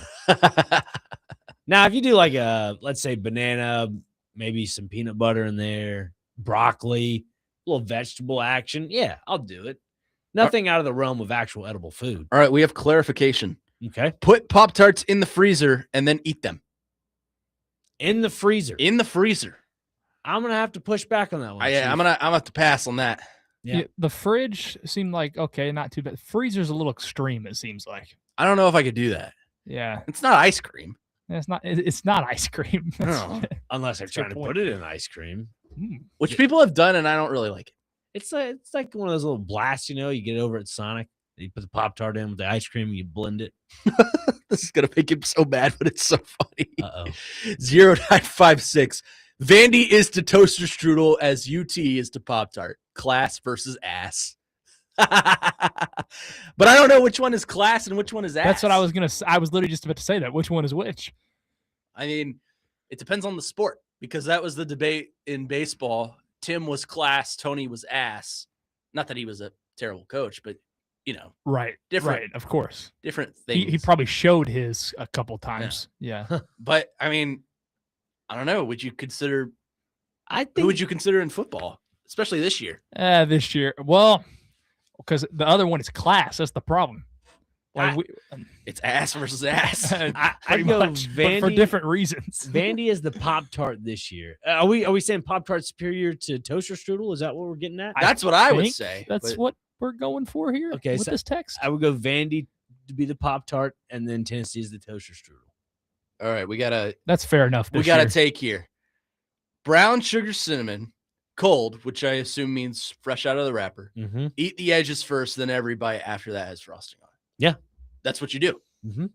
Now, if you do like let's say banana, maybe some peanut butter in there, broccoli, a little vegetable action, yeah, I'll do it. Nothing out of the realm of actual edible food. All right, we have clarification. Okay. Put Pop-Tarts in the freezer and then eat them. In the freezer. In the freezer. I'm gonna have to push back on that one. I'm gonna have to pass on that. Yeah. The fridge seemed like okay, not too bad. Freezer's a little extreme, it seems like. I don't know if I could do that. Yeah. It's not ice cream. It's not ice cream. No. Unless they're trying to put it in ice cream. Which people have done, and I don't really like it. It's like one of those little blasts, you get over at Sonic. You put the Pop-Tart in with the ice cream, you blend it. This is gonna make him so mad, but it's so funny. 0956. Vandy is to toaster strudel as UT is to Pop-Tart. Class versus ass. But I don't know which one is class and which one is ass. That's what I was gonna say. I was literally just about to say that. Which one is which? I mean, it depends on the sport, because that was the debate in baseball. Tim was class, Tony was ass. Not that he was a terrible coach, but right, different, right, of course, different things. He probably showed his a couple times. Yeah. But I mean, I don't know. Would you consider? Who would you consider in football, especially this year? This year, well, because the other one is class. That's the problem. Like it's ass versus ass. I go much, Vandy but for different reasons. Vandy is the Pop-Tart this year. Are we saying Pop-Tart superior to toaster strudel? Is that what we're getting at? That's what I would say. That's what we're going for here. Okay, with so this text, I would go Vandy to be the Pop-Tart, and then Tennessee is the toaster strudel. All right, That's fair enough. We got to take here. Brown sugar cinnamon, cold, which I assume means fresh out of the wrapper. Mm-hmm. Eat the edges first, then every bite after that has frosting on it. Yeah. That's what you do. Mm-hmm.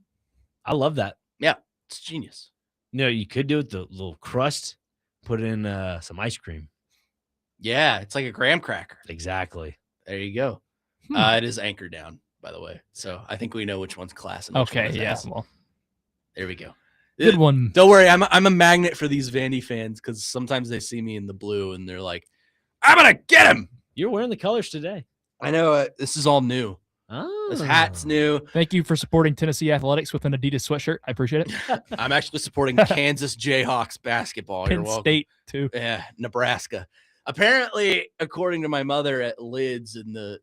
I love that. Yeah, it's genius. You could do it the little crust, put in some ice cream. Yeah, it's like a graham cracker. Exactly. There you go. It is anchor down, by the way. So I think we know which one's class. And which one is ass. Well, there we go. Good one. Don't worry, I'm a magnet for these Vandy fans because sometimes they see me in the blue and they're like, "I'm gonna get him." You're wearing the colors today. I know this is all new. Oh. This hat's new. Thank you for supporting Tennessee athletics with an Adidas sweatshirt. I appreciate it. I'm actually supporting Kansas Jayhawks basketball. You're Penn welcome. State too. Yeah, Nebraska. Apparently, according to my mother at Lids in the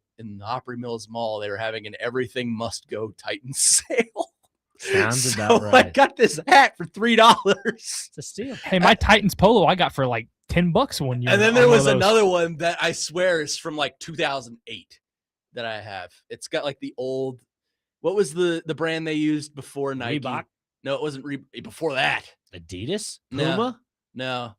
Opry Mills Mall, they were having an everything must go Titans sale. Sounds so about right. I got this hat for $3. It's a steal. Hey, my Titans polo I got for like $10 one year. And then there was another one that I swear is from like 2008 that I have. It's got like the old. What was the brand they used before Nike? Reebok? No, it wasn't before that. Adidas? No. Puma? No.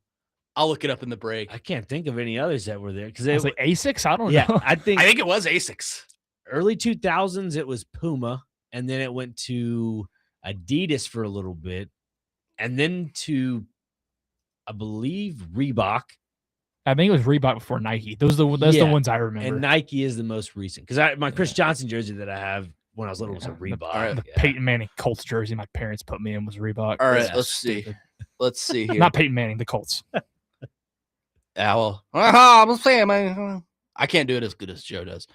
I'll look it up in the break. I can't think of any others that were there because I it was like Asics. I don't yeah, know. I think it was Asics. early 2000s it was Puma, and then it went to Adidas for a little bit, and then to I believe Reebok. I think it was Reebok before Nike. Those are the ones I remember. And Nike is the most recent because my Chris Johnson jersey that I have when I was little was a Reebok. The Peyton Manning Colts jersey my parents put me in was Reebok. All right, let's see. Let's see here. Not Peyton Manning, the Colts. Well, I'm saying, man, I can't do it as good as Joe does.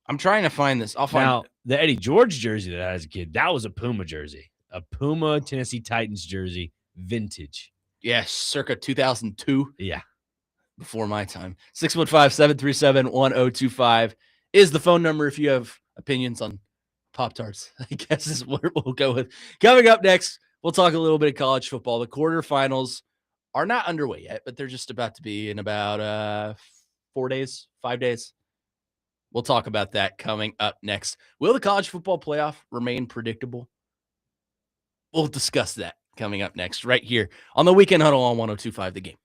I'm trying to find this. I'll find now the Eddie George jersey that I was a kid. That was a Puma jersey, a Puma Tennessee Titans jersey, vintage. Yes, circa 2002. Yeah. Before my time. 615-737-1025 is the phone number if you have opinions on Pop-Tarts. I guess is what we'll go with. Coming up next, we'll talk a little bit of college football. The quarterfinals are not underway yet, but they're just about to be in about 5 days. We'll talk about that coming up next. Will the college football playoff remain predictable? We'll discuss that coming up next right here on the Weekend Huddle on 102.5 The Game.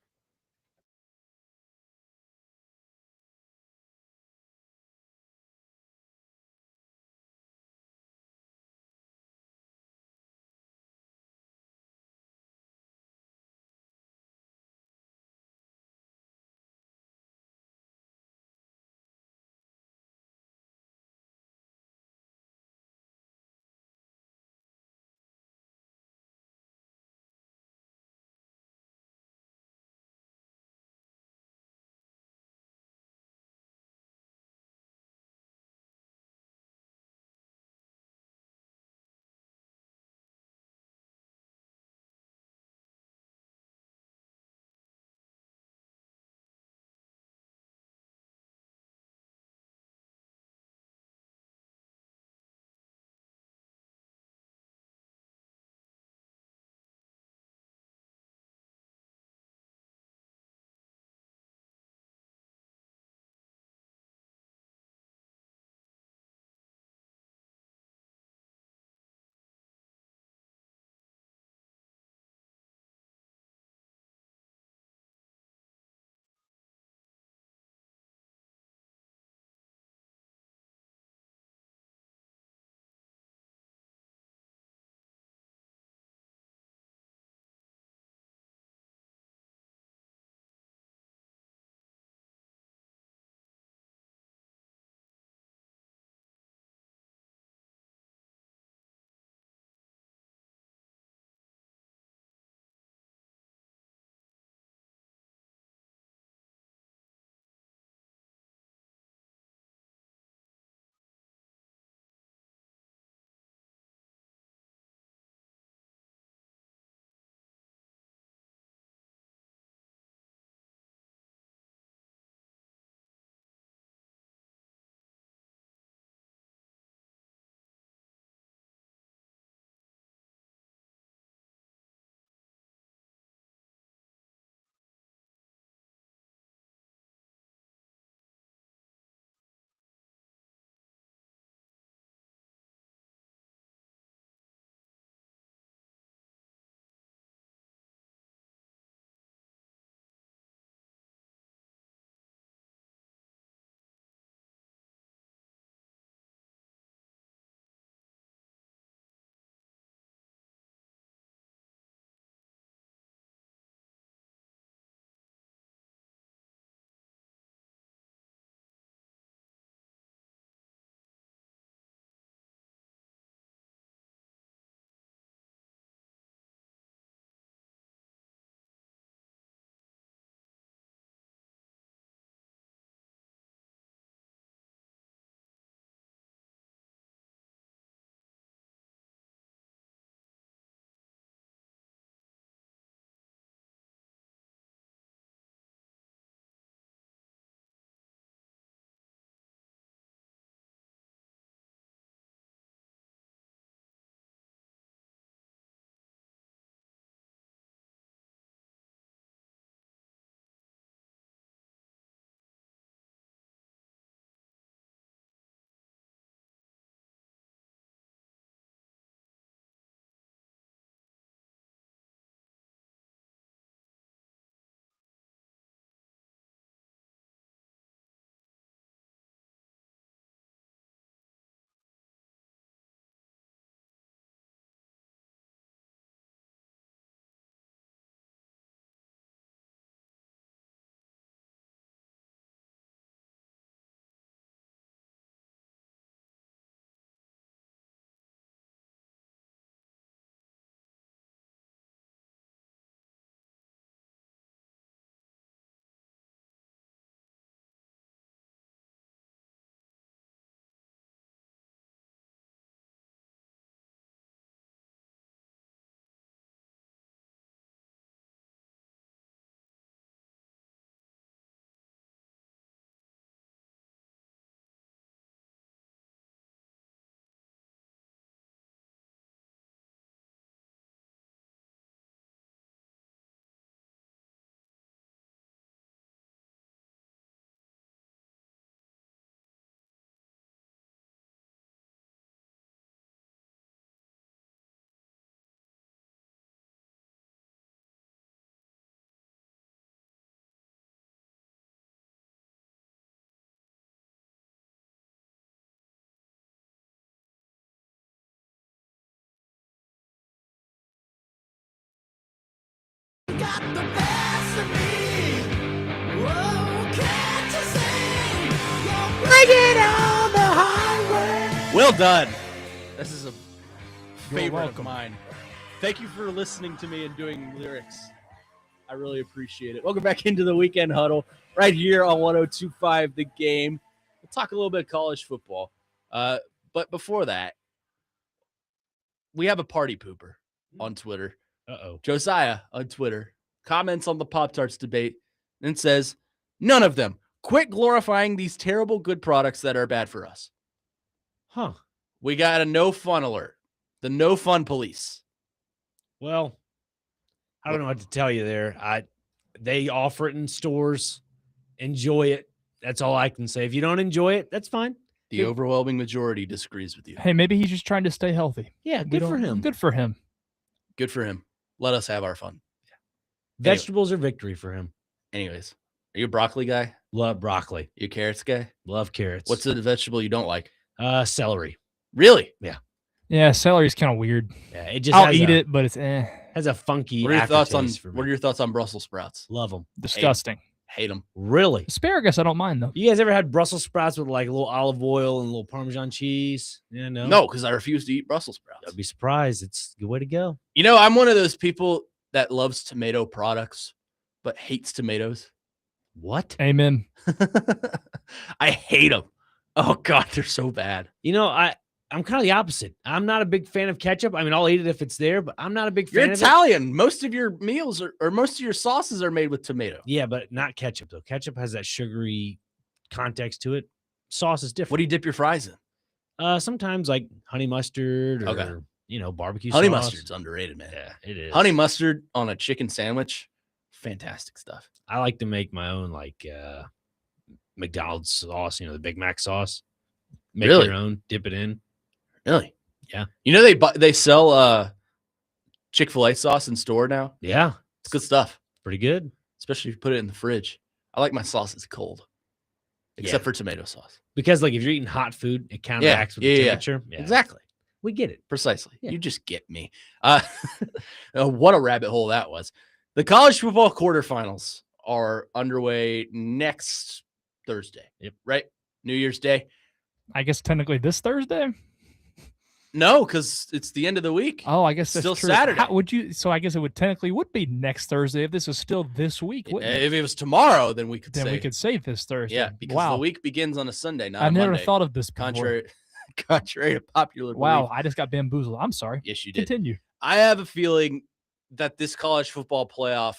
Swinging on the highway. Well done. This is a You're favorite of welcome. mine. Thank you for listening to me and doing lyrics. I really appreciate it. Welcome back into the Weekend Huddle right here on 102.5 The Game. We'll talk a little bit of college football. But before that, we have a party pooper on Twitter. Uh-oh. Josiah on Twitter comments on the Pop-Tarts debate and says, none of them. Quit glorifying these terrible good products that are bad for us. Huh. We got a no fun alert. The no fun police. Well, I don't know what to tell you there. They offer it in stores. Enjoy it. That's all I can say. If you don't enjoy it, that's fine. The overwhelming majority disagrees with you. Hey, maybe he's just trying to stay healthy. Yeah, good for him. Good for him. Good for him. Let us have our fun. Vegetables are victory for him. Anyways, are you a broccoli guy? Love broccoli. You a carrots guy? Love carrots. What's the vegetable you don't like? Celery. Really? Yeah, celery's kind of weird. Yeah, it just I'll eat it, but it's has a funky What are your thoughts on aftertaste for me. What are your thoughts on Brussels sprouts? Love them. disgusting. Hate them. Really? Asparagus, I don't mind though. You guys ever had Brussels sprouts with like a little olive oil and a little Parmesan cheese? Yeah, no. No, because I refuse to eat Brussels sprouts. I'd be surprised. It's a good way to go. You know, I'm one of those people that loves tomato products but hates tomatoes. What? Amen. I hate them. Oh God, they're so bad. You know, I'm kind of the opposite. I'm not a big fan of ketchup. I mean, I'll eat it if it's there, but I'm not a big You're fan of it. Italian. Most of your meals or most of your sauces are made with tomato. Yeah, but not ketchup though. Ketchup has that sugary context to it. Sauce is different. What do you dip your fries in? Sometimes like honey mustard or Okay. Barbecue Honey sauce. mustard's underrated, man. Yeah, it is. Honey mustard on a chicken sandwich, fantastic stuff. I like to make my own like McDonald's sauce, the Big Mac sauce. Make Really? your own, dip it in. Really? Yeah. You know they sell Chick-fil-A sauce in store now. Yeah, It's good stuff, pretty good. especially if you put it in the fridge. I like my sauces cold, except for tomato sauce. Because like if you're eating hot food, it counteracts with the yeah. temperature. Yeah. Exactly. We get it. Precisely. Yeah. You just get me. What a rabbit hole that was. The college football quarterfinals are underway next Thursday. Yep. Right? New Year's Day. I guess technically this Thursday. No, because it's the end of the week. Oh, I guess that's Still true. Saturday. How would you? So I guess it would technically be next Thursday if this was still this week. Wouldn't it? If it was tomorrow, then we could Then say we could say this Thursday. yeah, because wow, the week begins on a Sunday, not I a never Monday. thought of this before. Contrary to popular Wow, belief. I just got bamboozled. I'm sorry. Yes, you did. Continue. I have a feeling that this college football playoff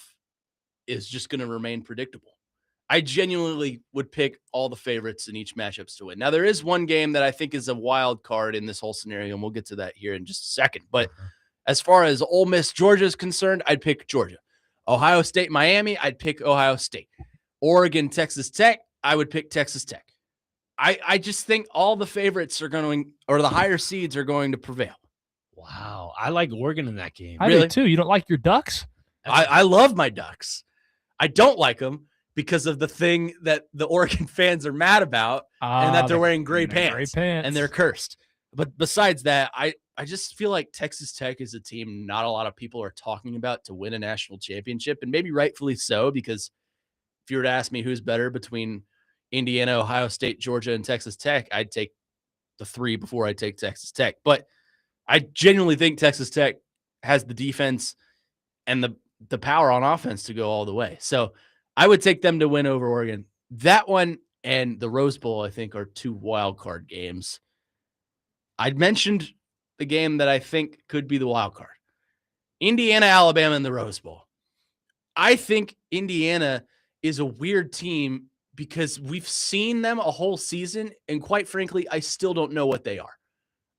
is just going to remain predictable. I genuinely would pick all the favorites in each matchups to win. Now, there is one game that I think is a wild card in this whole scenario, and we'll get to that here in just a second. But as far as Ole Miss, Georgia is concerned, I'd pick Georgia. Ohio State, Miami, I'd pick Ohio State. Oregon, Texas Tech, I would pick Texas Tech. I just think all the favorites are going, or the higher seeds are going to prevail. Wow. I like Oregon in that game. I Really? do too. You don't like your Ducks? I love my Ducks. I don't like them because of the thing that the Oregon fans are mad about and that they're wearing gray pants, and they're cursed. But besides that, I just feel like Texas Tech is a team not a lot of people are talking about to win a national championship, and maybe rightfully so, because if you were to ask me who's better between Indiana, Ohio State, Georgia, and Texas Tech, I'd take the three before I take Texas Tech. But I genuinely think Texas Tech has the defense and the power on offense to go all the way. So I would take them to win over Oregon. That one and the Rose Bowl, I think, are two wild card games. I'd mentioned the game that I think could be the wild card. Indiana, Alabama in the Rose Bowl. I think Indiana is a weird team because we've seen them a whole season, and quite frankly, I still don't know what they are.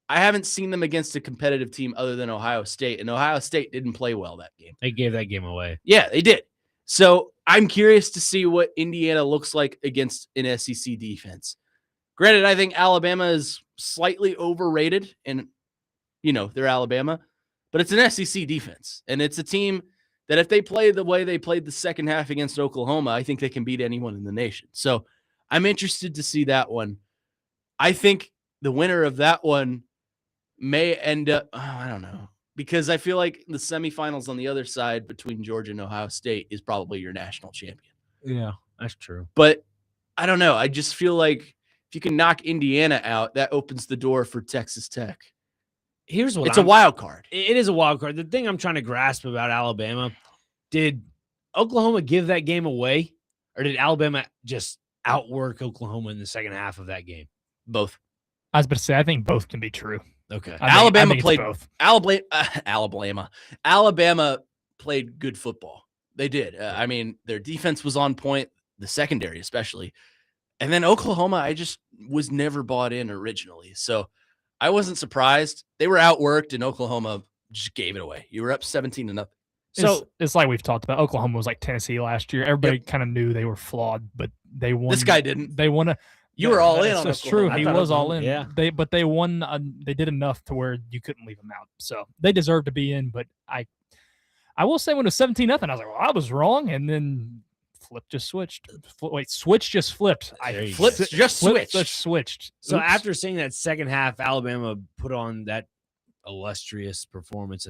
I haven't seen them against a competitive team other than Ohio State, and Ohio State didn't play well that game. They gave that game away. Yeah, they did. So I'm curious to see what Indiana looks like against an SEC defense. Granted, I think Alabama is slightly overrated, and, they're Alabama, but it's an SEC defense, and it's a team that if they play the way they played the second half against Oklahoma, I think they can beat anyone in the nation. So I'm interested to see that one. I think the winner of that one may end up, I don't know, because I feel like the semifinals on the other side between Georgia and Ohio State is probably your national champion. Yeah, that's true. But I don't know. I just feel like If you can knock Indiana out, that opens the door for Texas Tech. Here's what it's a wild card. It is a wild card. The thing I'm trying to grasp about Alabama, did Oklahoma give that game away, or did Alabama just outwork Oklahoma in the second half of that game? Both. I was about to say, I think both can be true. Okay. Alabama think played both. Alabama played good football. They did. I mean, their defense was on point, the secondary especially. And then Oklahoma, I just was never bought in originally. So I wasn't surprised. They were outworked, and Oklahoma just gave it away. You were up 17-0. So it's like we've talked about. Oklahoma was like Tennessee last year. Everybody kind of knew they were flawed, but they won. This guy didn't. They won. You were all in on That's Oklahoma. true. He was all in. Yeah. They won. They did enough to where you couldn't leave them out. So they deserve to be in. But I will say when it was 17-0, I was like, well, I was wrong. And then Flip just switched. Switch just flipped. Switched. So Oops. after seeing that second half, Alabama put on that illustrious performance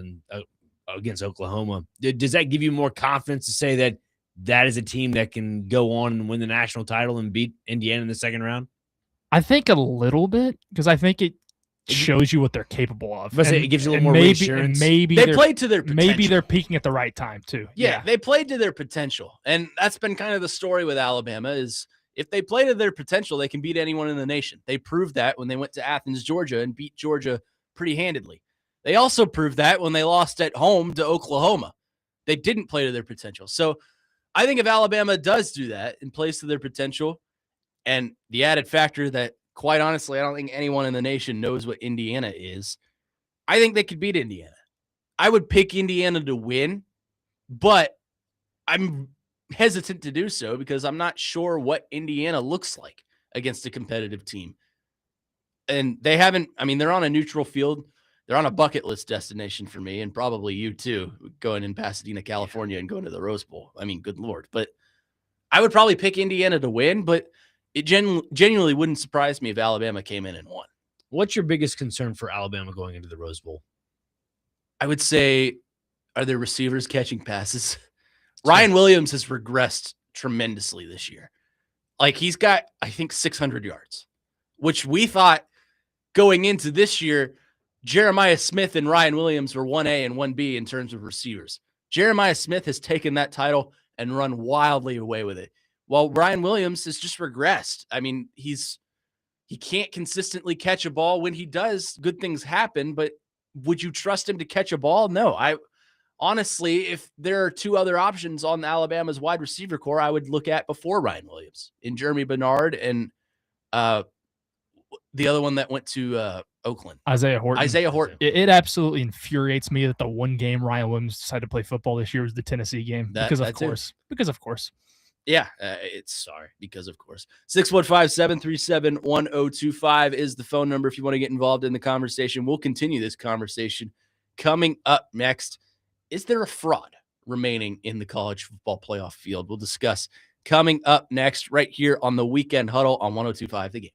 against Oklahoma. Does that give you more confidence to say that is a team that can go on and win the national title and beat Indiana in the second round? I think a little bit, because I think it shows you what they're capable of. But it gives you a little more reassurance. Maybe they played to their potential. Maybe they're peaking at the right time too. Yeah, they played to their potential. And that's been kind of the story with Alabama is if they play to their potential, they can beat anyone in the nation. They proved that when they went to Athens, Georgia, and beat Georgia pretty handedly. They also proved that when they lost at home to Oklahoma. They didn't play to their potential. So I think if Alabama does do that and plays to their potential, and the added factor that, quite honestly, I don't think anyone in the nation knows what Indiana is, I think they could beat Indiana. I would pick Indiana to win, but I'm hesitant to do so because I'm not sure what Indiana looks like against a competitive team. And they haven't, I mean, they're on a neutral field. They're on a bucket list destination for me, and probably you too, going in Pasadena, California, and going to the Rose Bowl. I mean, good Lord. But I would probably pick Indiana to win, but it genuinely wouldn't surprise me if Alabama came in and won. What's your biggest concern for Alabama going into the Rose Bowl? I would say, are their receivers catching passes? Ryan Williams has regressed tremendously this year. Like, he's got, I think, 600 yards, which we thought going into this year, Jeremiah Smith and Ryan Williams were 1A and 1B in terms of receivers. Jeremiah Smith has taken that title and run wildly away with it, while Ryan Williams has just regressed. I mean, he can't consistently catch a ball. When he does, good things happen, but would you trust him to catch a ball? No. Honestly, if there are two other options on Alabama's wide receiver core, I would look at before Ryan Williams in Jeremy Bernard and the other one that went to Oakland. Isaiah Horton. It absolutely infuriates me that the one game Ryan Williams decided to play football this year was the Tennessee game. Because of course. Yeah, because of course. 615-737-1025 is the phone number if you want to get involved in the conversation. We'll continue this conversation. Coming up next, is there a fraud remaining in the college football playoff field? We'll discuss coming up next right here on the Weekend Huddle on 102.5 The Game.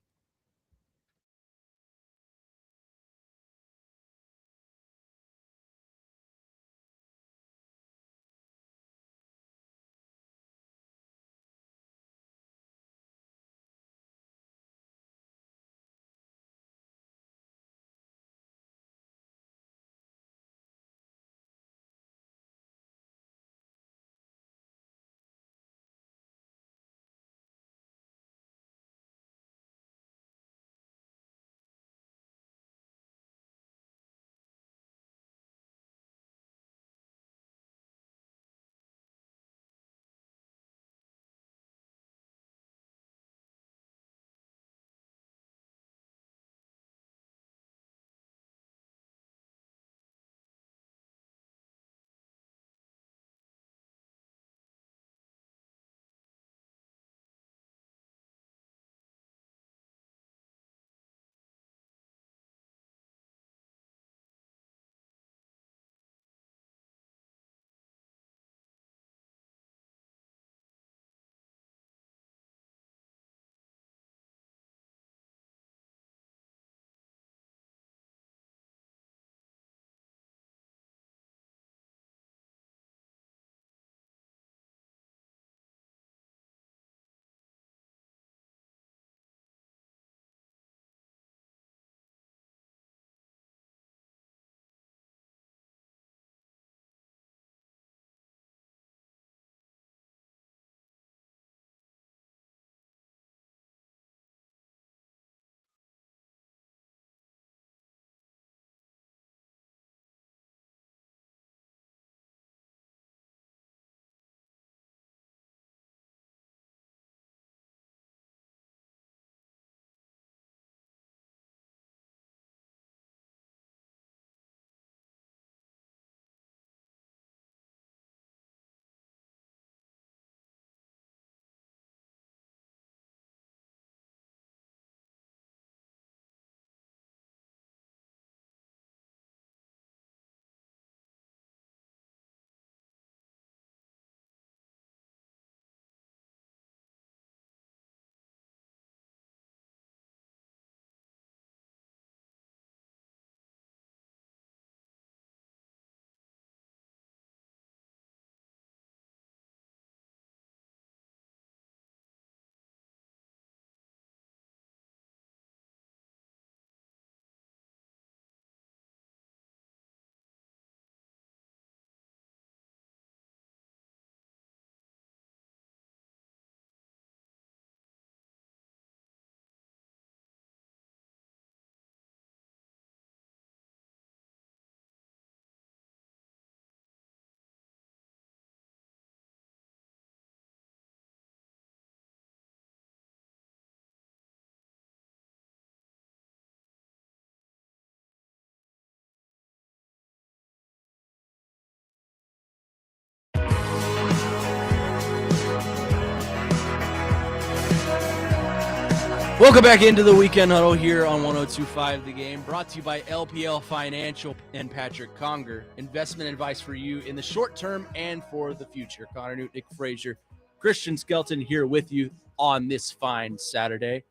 Welcome back into the Weekend Huddle here on 102.5 The Game, brought to you by LPL Financial and Patrick Conger. Investment advice for you in the short term and for the future. Connor Newt, Nick Frazier, Christian Skelton here with you on this fine Saturday.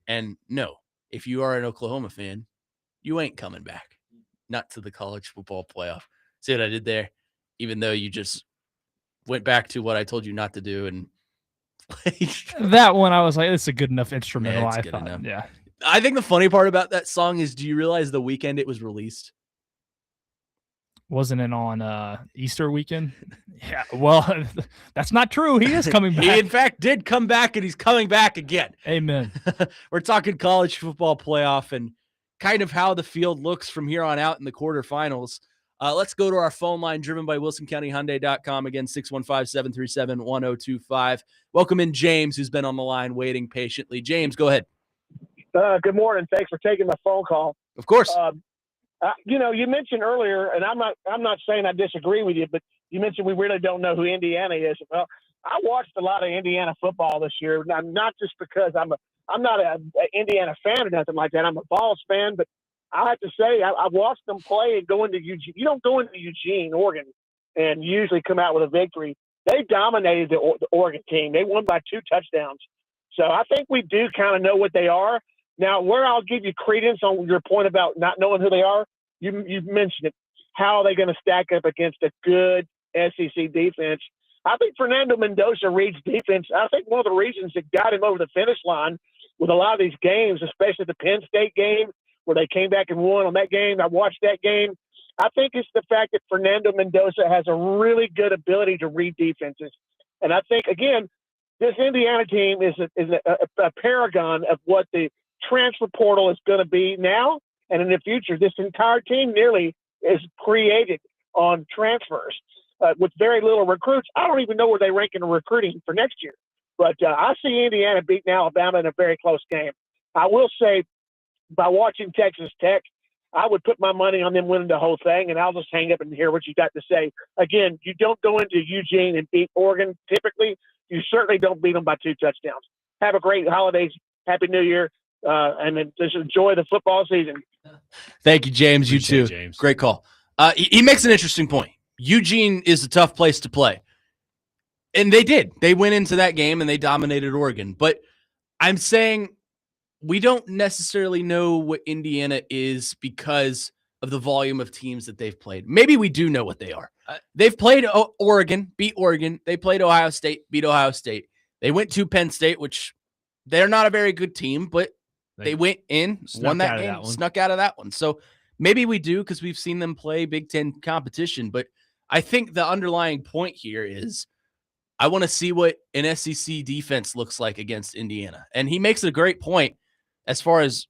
And no, if you are an Oklahoma fan, you ain't coming back. Not to the college football playoff. See what I did there? Even though you just went back to what I told you not to do and that one, I was like, it's a good enough instrumental. Yeah, it's I good thought, enough. yeah. I think the funny part about that song is, do you realize the weekend it was released? Wasn't it on Easter weekend? Yeah. Well, that's not true. He is coming back. He, in fact, did come back, and he's coming back again. Amen. We're talking college football playoff and kind of how the field looks from here on out in the quarterfinals. Let's go to our phone line, driven by WilsonCountyHyundai.com. Again, 615-737-1025. Welcome in James, who's been on the line waiting patiently. James, go ahead. Good morning. Thanks for taking my phone call. Of course. You mentioned earlier, and I'm not saying I disagree with you, but you mentioned we really don't know who Indiana is. Well, I watched a lot of Indiana football this year, not just because I'm not an Indiana fan or nothing like that. I'm a Vols fan, but I have to say I watched them play and go into Eugene. You don't go into Eugene, Oregon, and usually come out with a victory. They dominated the Oregon team. They won by 2 touchdowns. So I think we do kind of know what they are. Now, where I'll give you credence on your point about not knowing who they are, you mentioned it. How are they going to stack up against a good SEC defense? I think Fernando Mendoza reads defense. I think one of the reasons that got him over the finish line with a lot of these games, especially the Penn State game where they came back and won on that game. I watched that game. I think it's the fact that Fernando Mendoza has a really good ability to read defenses. And I think, again, this Indiana team is a paragon of what the transfer portal is going to be now and in the future. This entire team nearly is created on transfers with very little recruits. I don't even know where they rank in recruiting for next year. But I see Indiana beating Alabama in a very close game. I will say, by watching Texas Tech, I would put my money on them winning the whole thing, and I'll just hang up and hear what you got to say. Again, you don't go into Eugene and beat Oregon typically. You certainly don't beat them by 2 touchdowns. Have a great holidays. Happy New Year. And then just enjoy the football season. Thank you, James. Appreciate You it, too. James. Great call. He makes an interesting point. Eugene is a tough place to play. And they did. They went into that game and they dominated Oregon. But I'm saying we don't necessarily know what Indiana is because of the volume of teams that they've played. Maybe we do know what they are. They've played Oregon, beat Oregon. They played Ohio State, beat Ohio State. They went to Penn State, which they're not a very good team, but they went in, won that game, snuck out of that one. So maybe we do because we've seen them play Big Ten competition. But I think the underlying point here is I want to see what an SEC defense looks like against Indiana. And he makes a great point as far as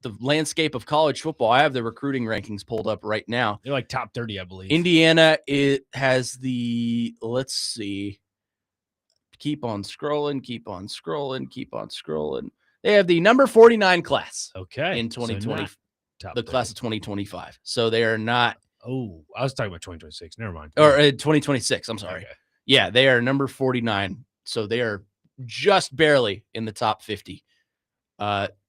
the landscape of college football. I have the recruiting rankings pulled up right now. They're like top 30, I believe. Indiana, it has the, let's see, keep on scrolling. They have the number 49 class. Okay. In 2020, so the class of 2025. So they are not. Oh, I was talking about 2026. Never mind. Or 2026. I'm sorry. Okay. Yeah, they are number 49. So they are just barely in the top 50.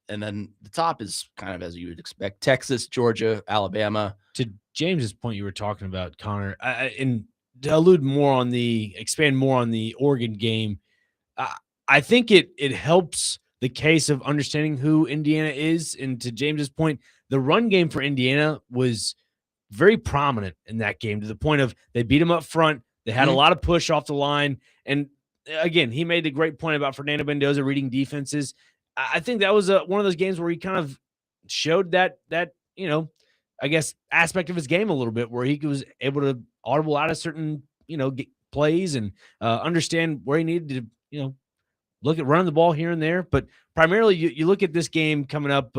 And then the top is kind of as you would expect: Texas, Georgia, Alabama. To James's point, you were talking about, Connor, and to expand more on the Oregon game, I think it helps the case of understanding who Indiana is. And to James's point, the run game for Indiana was very prominent in that game, to the point of they beat them up front. They had a lot of push off the line. And again, he made the great point about Fernando Mendoza reading defenses. I think that was one of those games where he kind of showed that I guess, aspect of his game a little bit, where he was able to audible out of certain, plays and understand where he needed to, look at running the ball here and there. But primarily you look at this game coming up,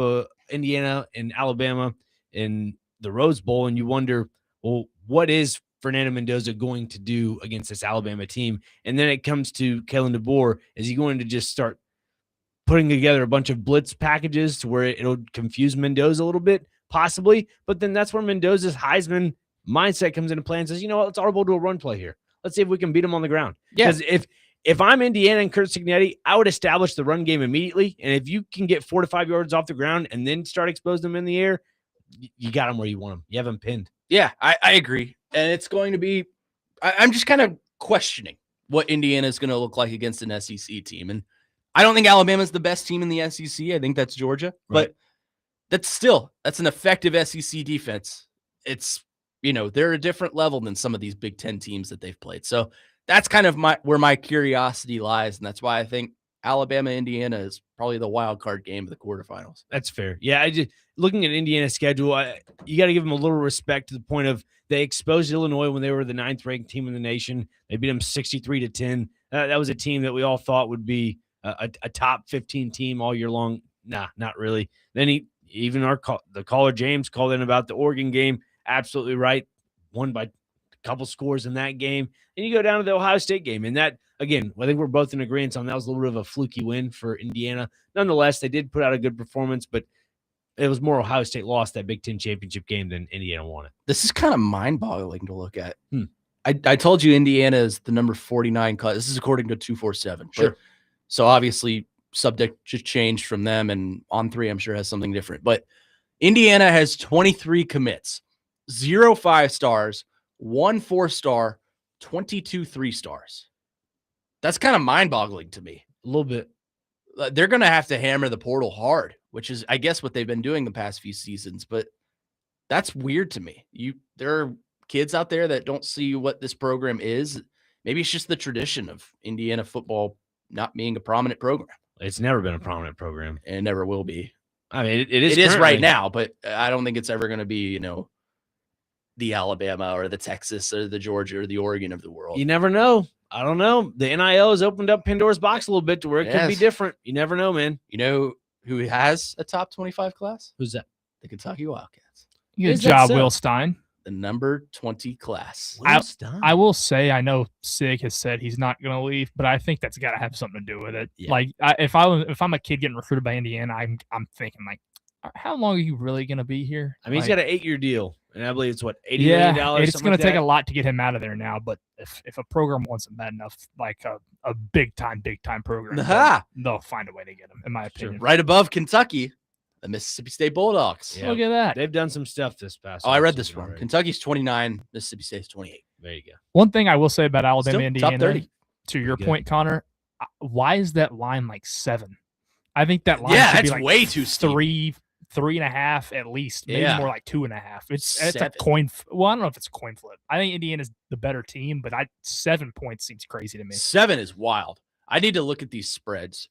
Indiana and Alabama in the Rose Bowl, and you wonder, well, what is Fernando Mendoza going to do against this Alabama team? And then it comes to Kalen DeBoer. Is he going to just start putting together a bunch of blitz packages to where it'll confuse Mendoza a little bit? Possibly. But then that's where Mendoza's Heisman mindset comes into play and says, you know what, let's audible to a run play here. Let's see if we can beat him on the ground. Yeah. Because if I'm Indiana and Kurt Signetti, I would establish the run game immediately. And if you can get 4 to 5 yards off the ground and then start exposing them in the air, you got them where you want them. You have them pinned. Yeah, I agree. And it's going to be I'm just kind of questioning what Indiana is going to look like against an SEC team. And I don't think Alabama's the best team in the SEC. I think that's Georgia. Right. But that's an effective SEC defense. It's, they're a different level than some of these Big Ten teams that they've played. So that's kind of where my curiosity lies. And that's why I think Alabama, Indiana is probably the wild card game of the quarterfinals. That's fair. Yeah, looking at Indiana's schedule, you got to give them a little respect to the point of they exposed Illinois when they were the 9th-ranked team in the nation. They beat them 63-10. That was a team that we all thought would be a top 15 team all year long. Nah, not really. Then the caller James called in about the Oregon game. Absolutely right. Won by a couple scores in that game. And you go down to the Ohio State game. And that, again, I think we're both in agreement on that was a little bit of a fluky win for Indiana. Nonetheless, they did put out a good performance, but it was more Ohio State lost that Big Ten championship game than Indiana won it. This is kind of mind-boggling to look at. I told you Indiana is the number 49 class. This is according to 247. Sure. So obviously subject to change from them, and On 3 I'm sure has something different. But Indiana has 23 commits, 0 5-stars, 1 4-star, 22 3-stars. That's kind of mind-boggling to me. A little bit. They're going to have to hammer the portal hard, which is, I guess, what they've been doing the past few seasons. But that's weird to me. There are kids out there that don't see what this program is. Maybe it's just the tradition of Indiana football not being a prominent program. It's never been a prominent program. And it never will be. I mean, it is. It is right now, but I don't think it's ever going to be, the Alabama or the Texas or the Georgia or the Oregon of the world. You never know. I don't know. The NIL has opened up Pandora's box a little bit to where it could be different. You never know, man. You know who has a top 25 class? Who's that? The Kentucky Wildcats. Good job, Will Stein. The number 20 class. I will say, I know Sig has said he's not going to leave, but I think that's got to have something to do with it. Yeah. Like, if I'm a kid getting recruited by Indiana, I'm thinking like, how long are you really going to be here? I mean, he's got an 8-year deal, and I believe it's $80 million. It's going to take a a lot to get him out of there now. But if a program wants him bad enough, like a big time program, they'll find a way to get him. In my opinion, right above Kentucky. The Mississippi State Bulldogs. Yeah. Look at that. They've done some stuff this past. I read this wrong. Kentucky's 29, Mississippi State's 28. There you go. One thing I will say about Alabama, Still Indiana, top 30. To your point, Connor, why is that line like 7? I think that line should be like way too steep. 3.5 at least, maybe more like 2.5. It's a 7. coin. Well, I don't know if it's a coin flip. I think Indiana's the better team, but 7 points seems crazy to me. 7 is wild. I need to look at these spreads.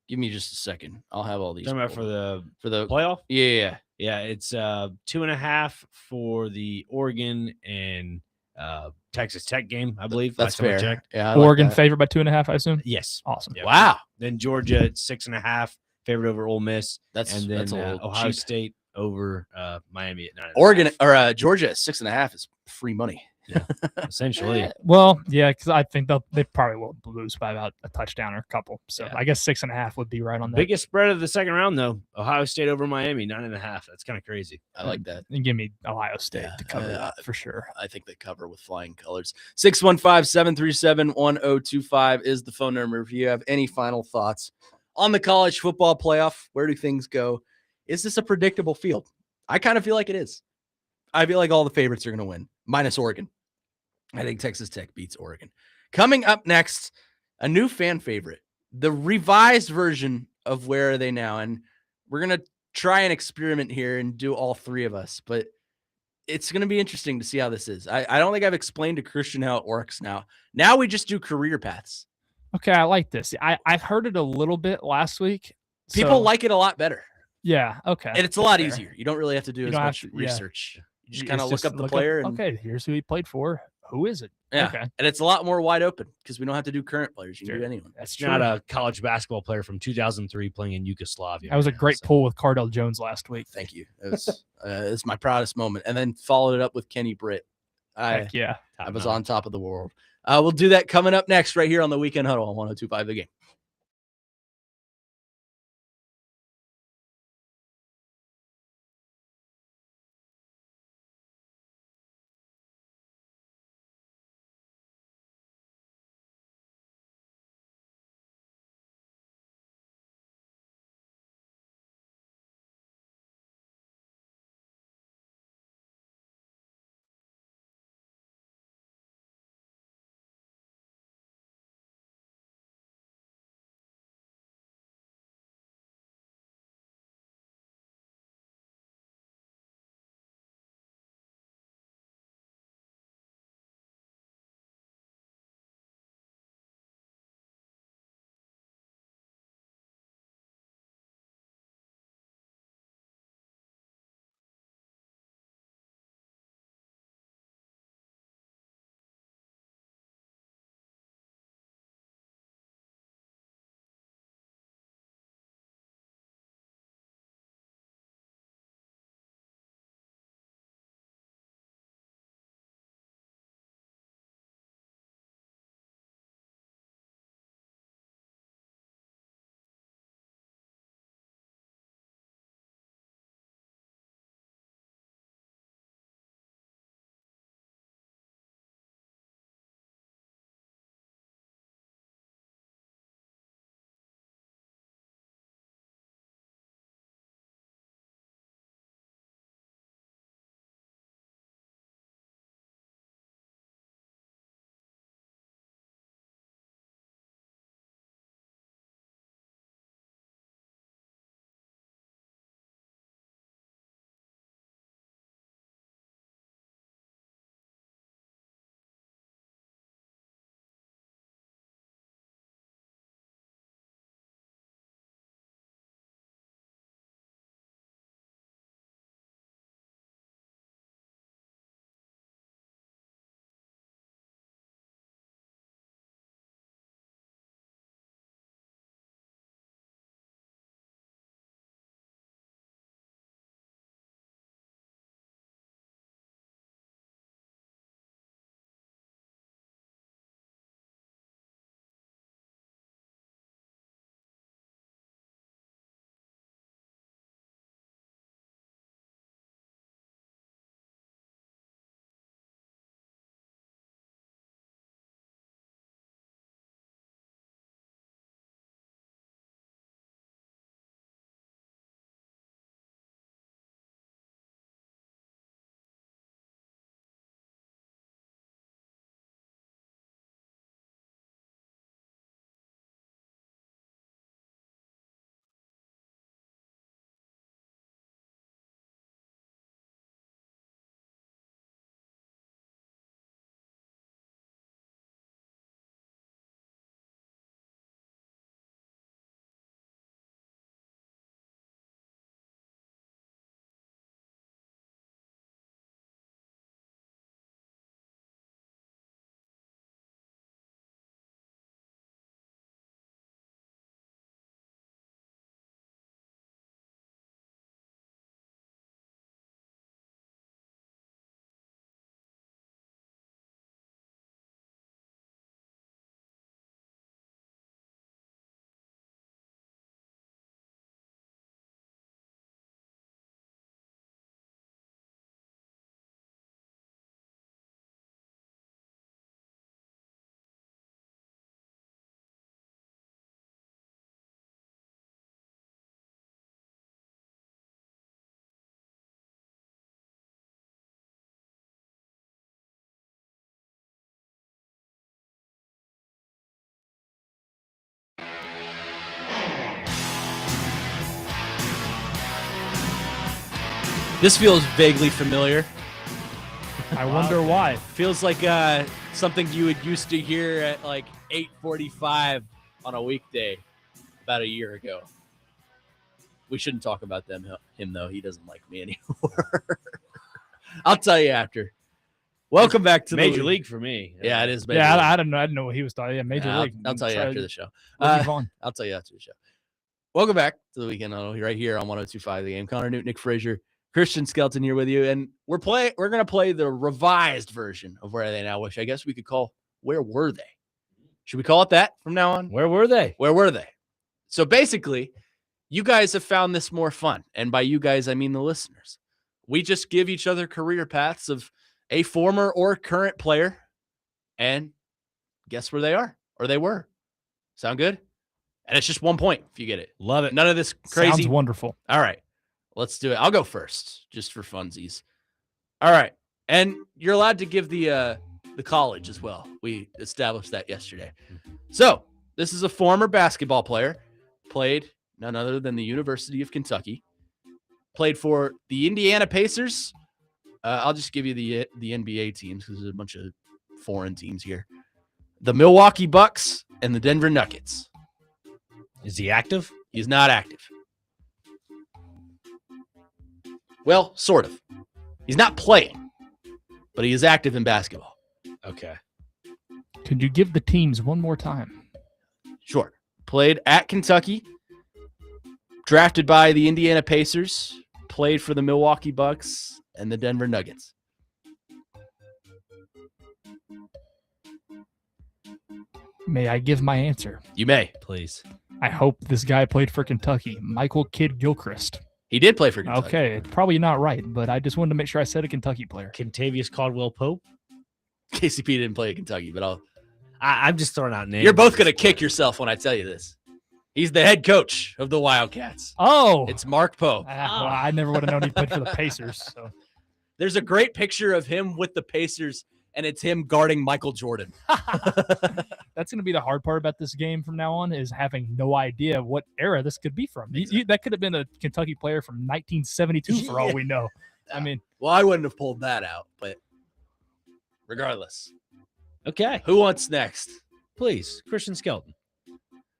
Give me just a second. I'll have all these. Talking about for the playoff? Yeah. It's 2.5 for the Oregon and Texas Tech game, I believe. That's fair. Yeah, Oregon favored by 2.5, I assume. Yes. Awesome. Yeah. Wow. Then Georgia at 6.5, favored over Ole Miss. That's Ohio cheap. State over Miami at 9. Oregon or Georgia at 6.5 is free money. Yeah, essentially. Well, yeah, because I think they probably will lose by about a touchdown or a couple. So I guess 6.5 would be right on that. Biggest spread of the second round, though. Ohio State over Miami, 9.5. That's kind of crazy. I like that. And give me Ohio State to cover that for sure. I think they cover with flying colors. 615-737-1025 is the phone number. If you have any final thoughts on the college football playoff, where do things go? Is this a predictable field? I kind of feel like it is. I feel like all the favorites are going to win, minus Oregon. I think Texas Tech beats Oregon. Coming up next, a new fan favorite, the revised version of Where Are They Now? And we're going to try and experiment here and do all three of us, but it's going to be interesting to see how this is. I don't think I've explained to Christian how it works now. Now we just do career paths. Okay, I like this. I've heard it a little bit last week. People like it a lot better. Yeah, okay. And it's a lot easier. You don't really have to do as much research. You just kind of look up the player. Okay, here's who he played for. Who is it? Yeah. Okay. And it's a lot more wide open because we don't have to do current players. You can do anyone. That's not a college basketball player from 2003 playing in Yugoslavia. That was a great pull with Cardell Jones last week. Thank you. It's my proudest moment. And then followed it up with Kenny Britt. I was on top of the world. We'll do that coming up next right here on the Weekend Huddle on 102.5 The Game. This feels vaguely familiar. I wonder why. Feels like something you would used to hear at like 8:45 on a weekday about a year ago. We shouldn't talk about him though. He doesn't like me anymore. I'll tell you after. Welcome back to Major League for me. Yeah, it is. Major Yeah, League. I don't know. I didn't know what he was talking. Yeah, Major League. I'll tell you after the show. Move on. I'll tell you after the show. Welcome back to the Weekend Huddle right here on 102.5 The Game. Connor Newton, Nick Frazier, Christian Skelton here with you, and we're going to play the revised version of Where Are They Now, which I guess we could call Where Were They? Should we call it that from now on? Where were they? Where were they? So basically, you guys have found this more fun, and by you guys I mean the listeners. We just give each other career paths of a former or current player, and guess where they are or they were. Sound good? And it's just 1 point if you get it. Love it. None of this crazy. Sounds wonderful. All right, let's do it. I'll go first, just for funsies. All right, and you're allowed to give the college as well. We established that yesterday. So this is a former basketball player, played none other than the University of Kentucky, played for the Indiana Pacers. I'll just give you the NBA teams because there's a bunch of foreign teams here. The Milwaukee Bucks and the Denver Nuggets. Is he active? He's not active. Well, sort of. He's not playing, but he is active in basketball. Okay. Could you give the teams one more time? Sure. Played at Kentucky, drafted by the Indiana Pacers, played for the Milwaukee Bucks and the Denver Nuggets. May I give my answer? You may. Please. I hope this guy played for Kentucky. Michael Kidd Gilchrist. He did play for Kentucky. Okay, it's probably not right, but I just wanted to make sure I said a Kentucky player. Contavious Caldwell Pope. KCP didn't play at Kentucky, but I'm just throwing out names. you're both going to kick yourself when I tell you this. He's the head coach of the Wildcats. Oh, It's Mark Pope. well, I never would have known he played for the Pacers. So. There's a great picture of him with the Pacers, and it's him guarding Michael Jordan. That's going to be the hard part about this game from now on is having no idea what era this could be from. That could have been a Kentucky player from 1972 for all we know. I mean, well, I wouldn't have pulled that out, but regardless. Okay. Who wants next? Please. Christian Skelton.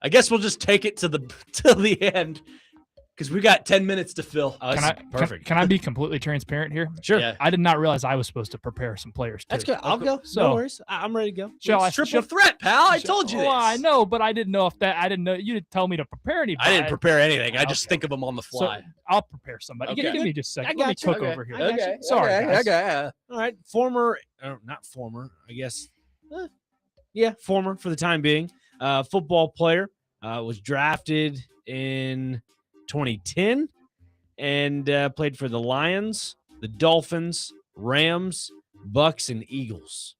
I guess we'll just take it to the end because we got 10 minutes to fill. Perfect. Can I be completely transparent here? Sure. Yeah. I did not realize I was supposed to prepare some players too. That's good. I'll go. So- No worries. I'm ready to go. Shall I Triple threat, pal. I told you this. Well, I know, but I didn't know if that. I didn't know you didn't tell me to prepare anybody. I didn't prepare anything. I just Okay. think of them on the So fly. I'll prepare somebody. Okay. Give me just a second. I Let me got you. cook over here. I got you. Sorry, guys. Okay. All right. I guess. Former for the time being. Football player. Was drafted in 2010 and played for the Lions, the Dolphins, Rams, Bucks, and Eagles.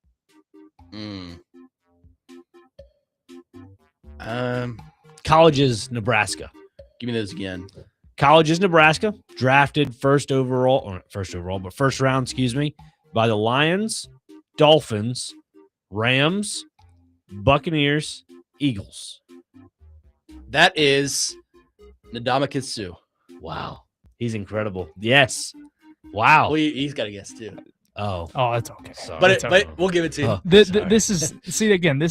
Colleges, Nebraska. Give me those again. Colleges, Nebraska. Drafted first round, by the Lions, Dolphins, Rams, Buccaneers, Eagles. That is Ndamukong Suh. Wow. He's incredible. Yes. Wow. Well, he's got a guess too. Oh. Oh, that's okay. Sorry. But we'll give it to you. This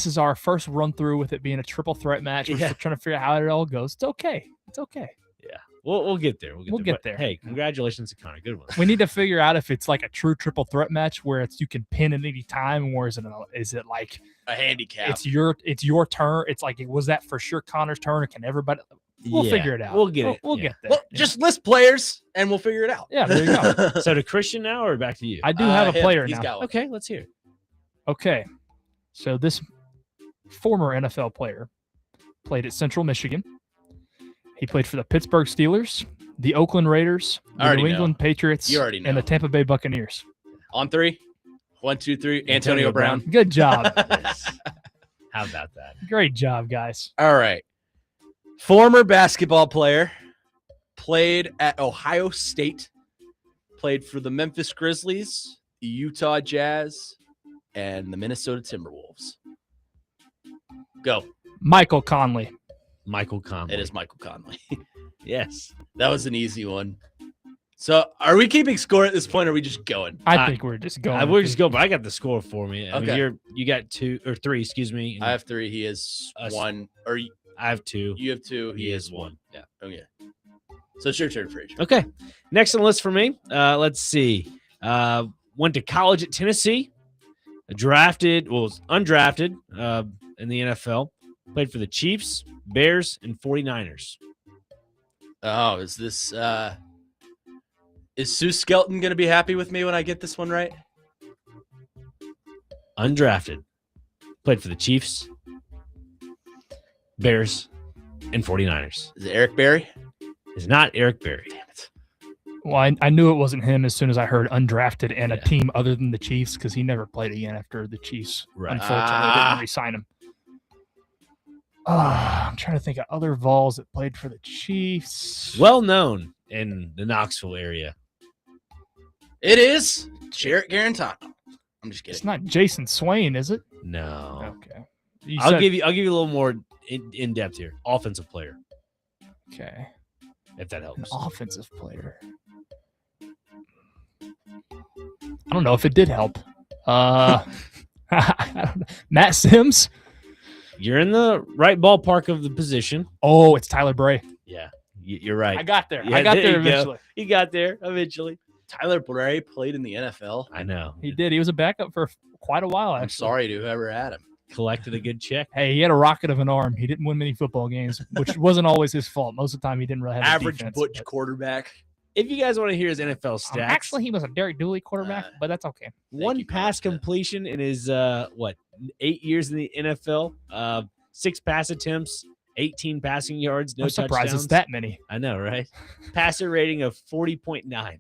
is our first run through with it being a triple threat match. We're Yeah. still trying to figure out how it all goes. It's okay. It's okay. Yeah. We'll get there. We'll get But, there. hey, congratulations to Connor. Good one. We need to figure out if it's like a true triple threat match where it's you can pin at any time, or is it like A handicap. it's your turn? It's like was that for sure Connor's turn, or can everybody? We'll Yeah, figure it out. we'll get it. We'll Yeah. get there. Well, just list players and we'll figure it out. Yeah, there you go. So to Christian now or back to you? I do have a Him. player He's now. got one. Okay, let's hear it. Okay, so this former NFL player played at Central Michigan. He played for the Pittsburgh Steelers, the Oakland Raiders, I the already New know. England Patriots, You already and know. the Tampa Bay Buccaneers. On 3. 1, 2, 3. Antonio Brown. Good job. Yes. How about that? Great job, guys. All right. Former basketball player. Played at Ohio State. Played for the Memphis Grizzlies, the Utah Jazz, and the Minnesota Timberwolves. Go. Michael Conley. Michael Conley. It is Michael Conley. Yes. That was an easy one. So are we keeping score at this point, or are we just going? I think we're just going. We're just going, but I got the score for me. I mean, Okay. you got 2 or 3, excuse me. I have 3. He has 1. Or I have 2. you have 2. He has 1. Yeah. Okay. So it's your turn, Frazier. Okay. Next on the list for me, let's see. Went to college at Tennessee. Was undrafted in the NFL. Played for the Chiefs, Bears, and 49ers. Oh, is this is Sue Skelton going to be happy with me when I get this one right? Undrafted. Played for the Chiefs, Bears, and 49ers. Is it Eric Berry? It's not Eric Berry. Damn it. Well, I knew it wasn't him as soon as I heard undrafted and a Yeah. team other than the Chiefs because he never played again after the Chiefs. Right. Unfortunately, didn't re-sign him. I'm trying to think of other Vols that played for the Chiefs. Well known in the Knoxville area. It is Jarrett Garantano. I'm just kidding. It's not Jason Swain, is it? No. Okay. I'll give you a little more in depth here. Offensive player, Okay. if that An helps. offensive player. I don't know if it did help. I don't know. Matt Sims. You're in the right ballpark of the position. Oh, it's Tyler Bray. Yeah, you're right. I got there. Yeah, I got there there you go. eventually. You got there eventually. Tyler Bray played in the NFL. I know. He did. He was a backup for quite a while. I'm Actually. sorry to whoever had him. Collected a good check. Hey, he had a rocket of an arm. He didn't win many football games, which wasn't always his fault. Most of the time, he didn't really have a Average defense, butch but- quarterback. If you guys want to hear his NFL stats, Actually, he was a Derek Dooley quarterback, but that's okay. one you, pass Coach. completion in his 8 years in the NFL. 6 pass attempts, 18 passing yards, no I'm surprised touchdowns. it's that many. I know, right? Passer rating of 40.9.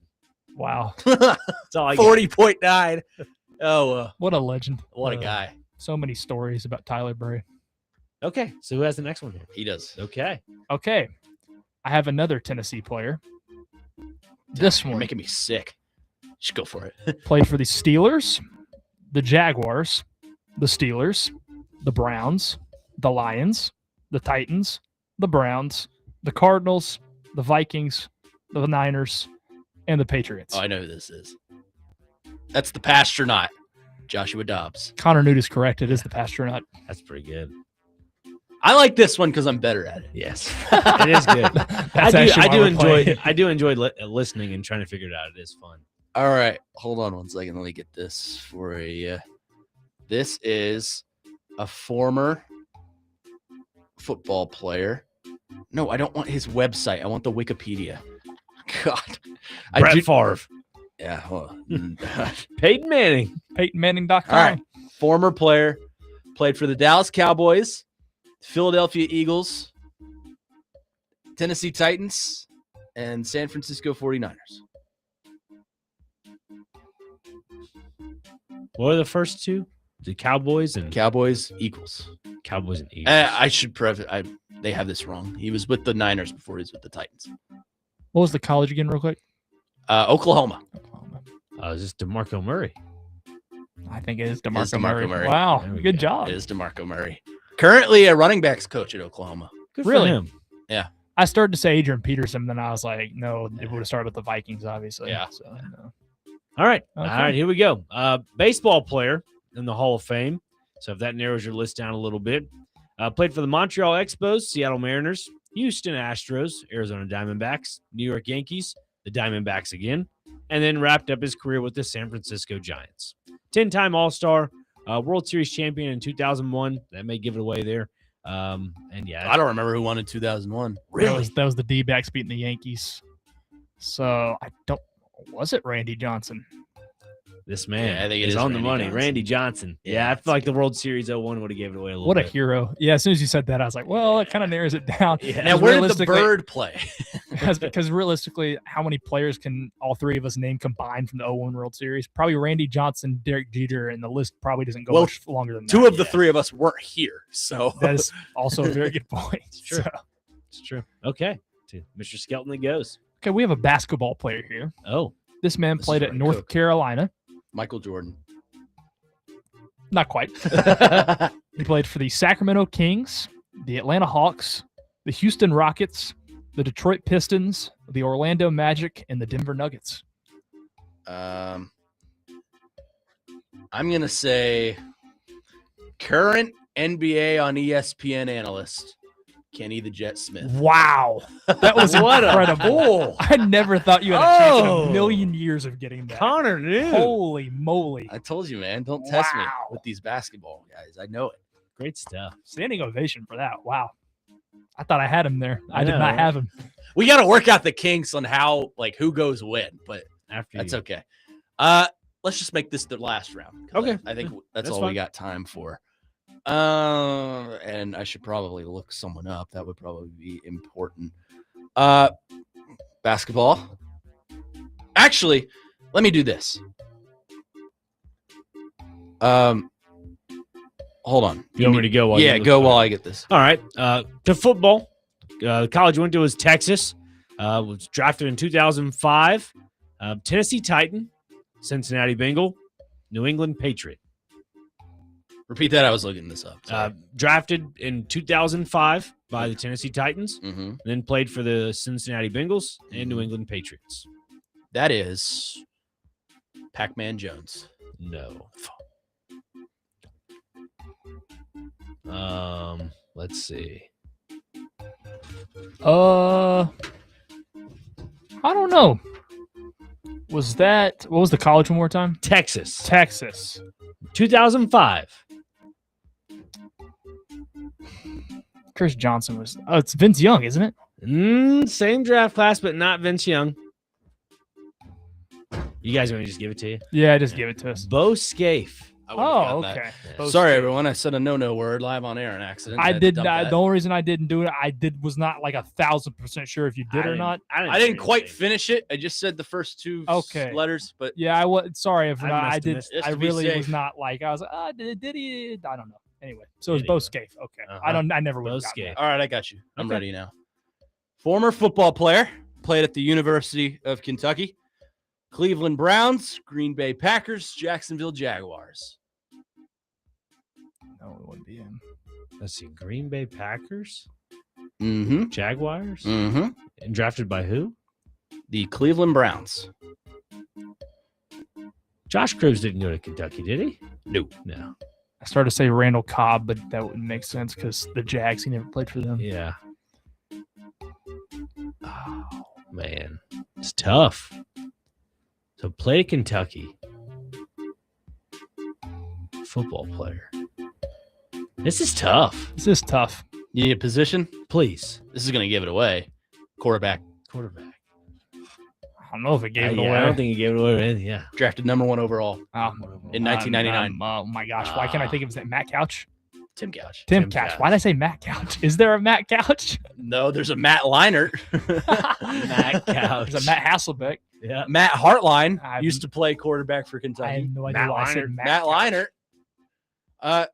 Wow, That's all I got. 40.9. Oh, what a legend! what a guy. So many stories about Tyler Bray. Okay, so who has the next one here? He does. Okay. Okay, I have another Tennessee player. This You're one making me sick. Just go for it. played for the Steelers, the Jaguars, the Steelers, the Browns, the Lions, the Titans, the Browns, the Cardinals, the Vikings, the Niners, and the Patriots. Oh, I know who this is. That's the Pastronaut, Joshua Dobbs. Connor Newt is correct. It is the Pastronaut. That's pretty good. I like this one because I'm better at it. Yes. It is good. That's actually why we're playing it. I do enjoy listening and trying to figure it out. It is fun. All right. Hold on one second. Let me get this for you. This is a former football player. No, I don't want his website. I want the Wikipedia. God. Brett Favre. Yeah. Well, Peyton Manning. PeytonManning.com. all right. Former player. Played for the Dallas Cowboys, Philadelphia Eagles, Tennessee Titans, and San Francisco 49ers. What were the first two? The Cowboys and Cowboys, Eagles. Cowboys and Eagles. I should preface. They have this wrong. He was with the Niners before he was with the Titans. What was the college again, real quick? Oklahoma. Is this DeMarco Murray? I think it is DeMarco DeMarco Murray. Murray. Wow, There we good go. job. It is DeMarco Murray. Currently a running backs coach at Oklahoma. Good Really? for him. I started to say Adrian Peterson, then I was like, no, it would have started with the Vikings, obviously. Yeah. So, no. All right. Okay. All right, here we go. Baseball player in the Hall of Fame. So if that narrows your list down a little bit. Played for the Montreal Expos, Seattle Mariners, Houston Astros, Arizona Diamondbacks, New York Yankees, the Diamondbacks again, and then wrapped up his career with the San Francisco Giants. 10-time All-Star, World Series champion in 2001. That may give it away there. And yeah, I don't remember who won in 2001. That was the D-backs beating the Yankees. So I don't. Was it Randy Johnson? this man Yeah, I think it is is on the Randy money. Johnson. Randy Johnson. Yeah, Yeah, I feel like the World Series 01 would have gave it away a little What a bit. hero! Yeah, as soon as you said that, I was like, well, it kind of narrows it down. Yeah. Now, where did the realistically- bird play? because realistically, how many players can all three of us name combined from the 01 World Series? Probably Randy Johnson, Derek Jeter, and the list probably doesn't go Well, much longer than that. Two of the Yeah. three of us weren't here. So That is also a very good point. true. So- It's true. Okay. To Mr. Skelton it goes. okay, we have a basketball player here. Oh, This man This is played at Ray North Cook. Carolina. Michael Jordan. Not quite. He played for the Sacramento Kings, the Atlanta Hawks, the Houston Rockets, The Detroit Pistons, the Orlando Magic, and the Denver Nuggets. I'm going to say current NBA on ESPN analyst, Kenny the Jet Smith. Wow. That was incredible. I never thought you had a chance in a million years of getting that. Connor knew. Holy moly. I told you, man. Don't test me with these basketball guys. I know it. Great stuff. Standing ovation for that. Wow. I thought I had him there. I did not have him. We got to work out the kinks on how, who goes when, but that's okay. Let's just make this the last round. Okay. I think that's all fine. we got time for. And I should probably look someone up. That would probably be important. Basketball. Actually, let me do this. Hold on. You want me to go? While I get this. All right. To football. The college went to was Texas. Was drafted in 2005. Tennessee Titan, Cincinnati Bengal, New England Patriot. Repeat that. I was looking this up. Drafted in 2005 by the Tennessee Titans, Mm-hmm. then played for the Cincinnati Bengals and New England Patriots. That is Pac-Man Jones. No. Let's see. I don't know. What was the college one more time? Texas. 2005. Chris Johnson was. Oh, it's Vince Young, isn't it? Same draft class, but not Vince Young. You guys want me to just give it to you? Yeah, just give it to us. Bo Scaife. Oh, okay. Yeah. Sorry, everyone. I said a no word live on air on accident. I had to did dump not. that. The only reason I didn't do it, was not like 1,000% sure if you did or not. I didn't quite finish it. I just said the first two letters, but Yeah, I was sorry if I not. must I have did. missed it. I Just to be really was safe. not like. I was like, did he? I don't know. Anyway, so it was Anyway. Bo Scaife. Okay, Uh-huh. I never would Bo have gotten Scaife. that. all right, I got you. I'm Okay. ready now. Former football player, played at the University of Kentucky, Cleveland Browns, Green Bay Packers, Jacksonville Jaguars. No, it wouldn't be him. Let's see. Green Bay Packers, Mm-hmm. Jaguars, Mm-hmm. and drafted by who? The Cleveland Browns. Josh Cribbs didn't go to Kentucky, did he? No. No. I started to say Randall Cobb, but that wouldn't make sense because the Jags, he never played for them. Yeah. Oh, man. It's tough. So play Kentucky. Football player. This is tough. This is tough. You need a position? Please. This is going to give it away. Quarterback. I don't know if it gave it away. I don't think he gave it away. Yeah. Drafted number 1 overall in 1999. Oh my gosh, why can't I think of his name? Matt Couch? Tim Couch. Tim Tim Couch. Couch. Why did I say Matt Couch? Is there a Matt Couch? No, there's a Matt Leinart. Matt Couch. There's a Matt Hasselbeck. Yeah. Matt Hartline I- used to play quarterback for I Kentucky. have no idea Matt why I said Leinart. Matt Matt Couch. Leinart.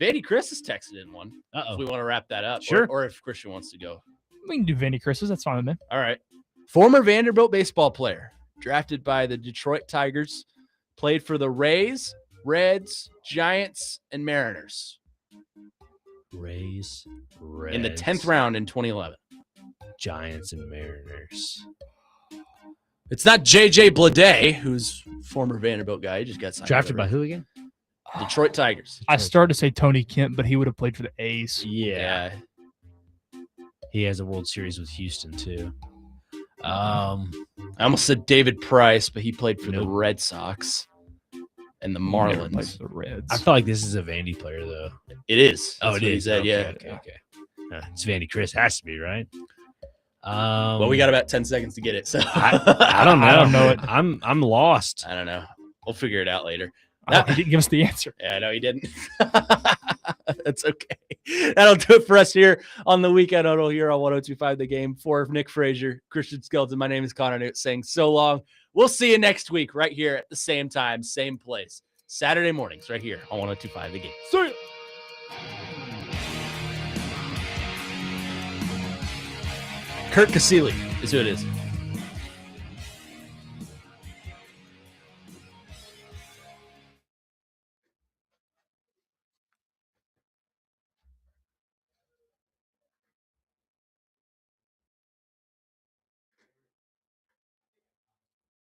Vandy Chris has texted in one. If Uh-oh. we want to wrap that up. Sure. Or if Christian wants to go. We can do Vandy Chris's. That's fine with me. All right. Former Vanderbilt baseball player. Drafted by the Detroit Tigers. Played for the Rays, Reds, Giants, and Mariners. Rays, Reds, In the 10th round in 2011. Giants and Mariners. It's not J.J. Blade, who's former Vanderbilt guy. He just got signed. Drafted by by the who again? Detroit Tigers. I started to say Tony Kemp, but he would have played for the A's. Yeah. He has a World Series with Houston too. I almost said David Price, but he played for the Nope. Red Sox and the Never played Marlins. for the Reds. I feel like this is a Vandy player though. It is. Oh, That's it what he is. said, Okay, yeah. Okay. It's Vandy Chris. Has to be right. Well, we got about 10 seconds to get it. So I don't know. I don't know it. I'm lost. I don't know. We'll figure it out later. He didn't give us the answer. Yeah, no, he didn't. That's okay. That'll do it for us here on the Weekend Huddle here on 102.5 The Game. For Nick Frazier, Christian Skelton, my name is Connor Newt saying so long. We'll see you next week right here at the same time, same place. Saturday mornings right here on 102.5 The Game. See ya. Kurt Casilli is who it is.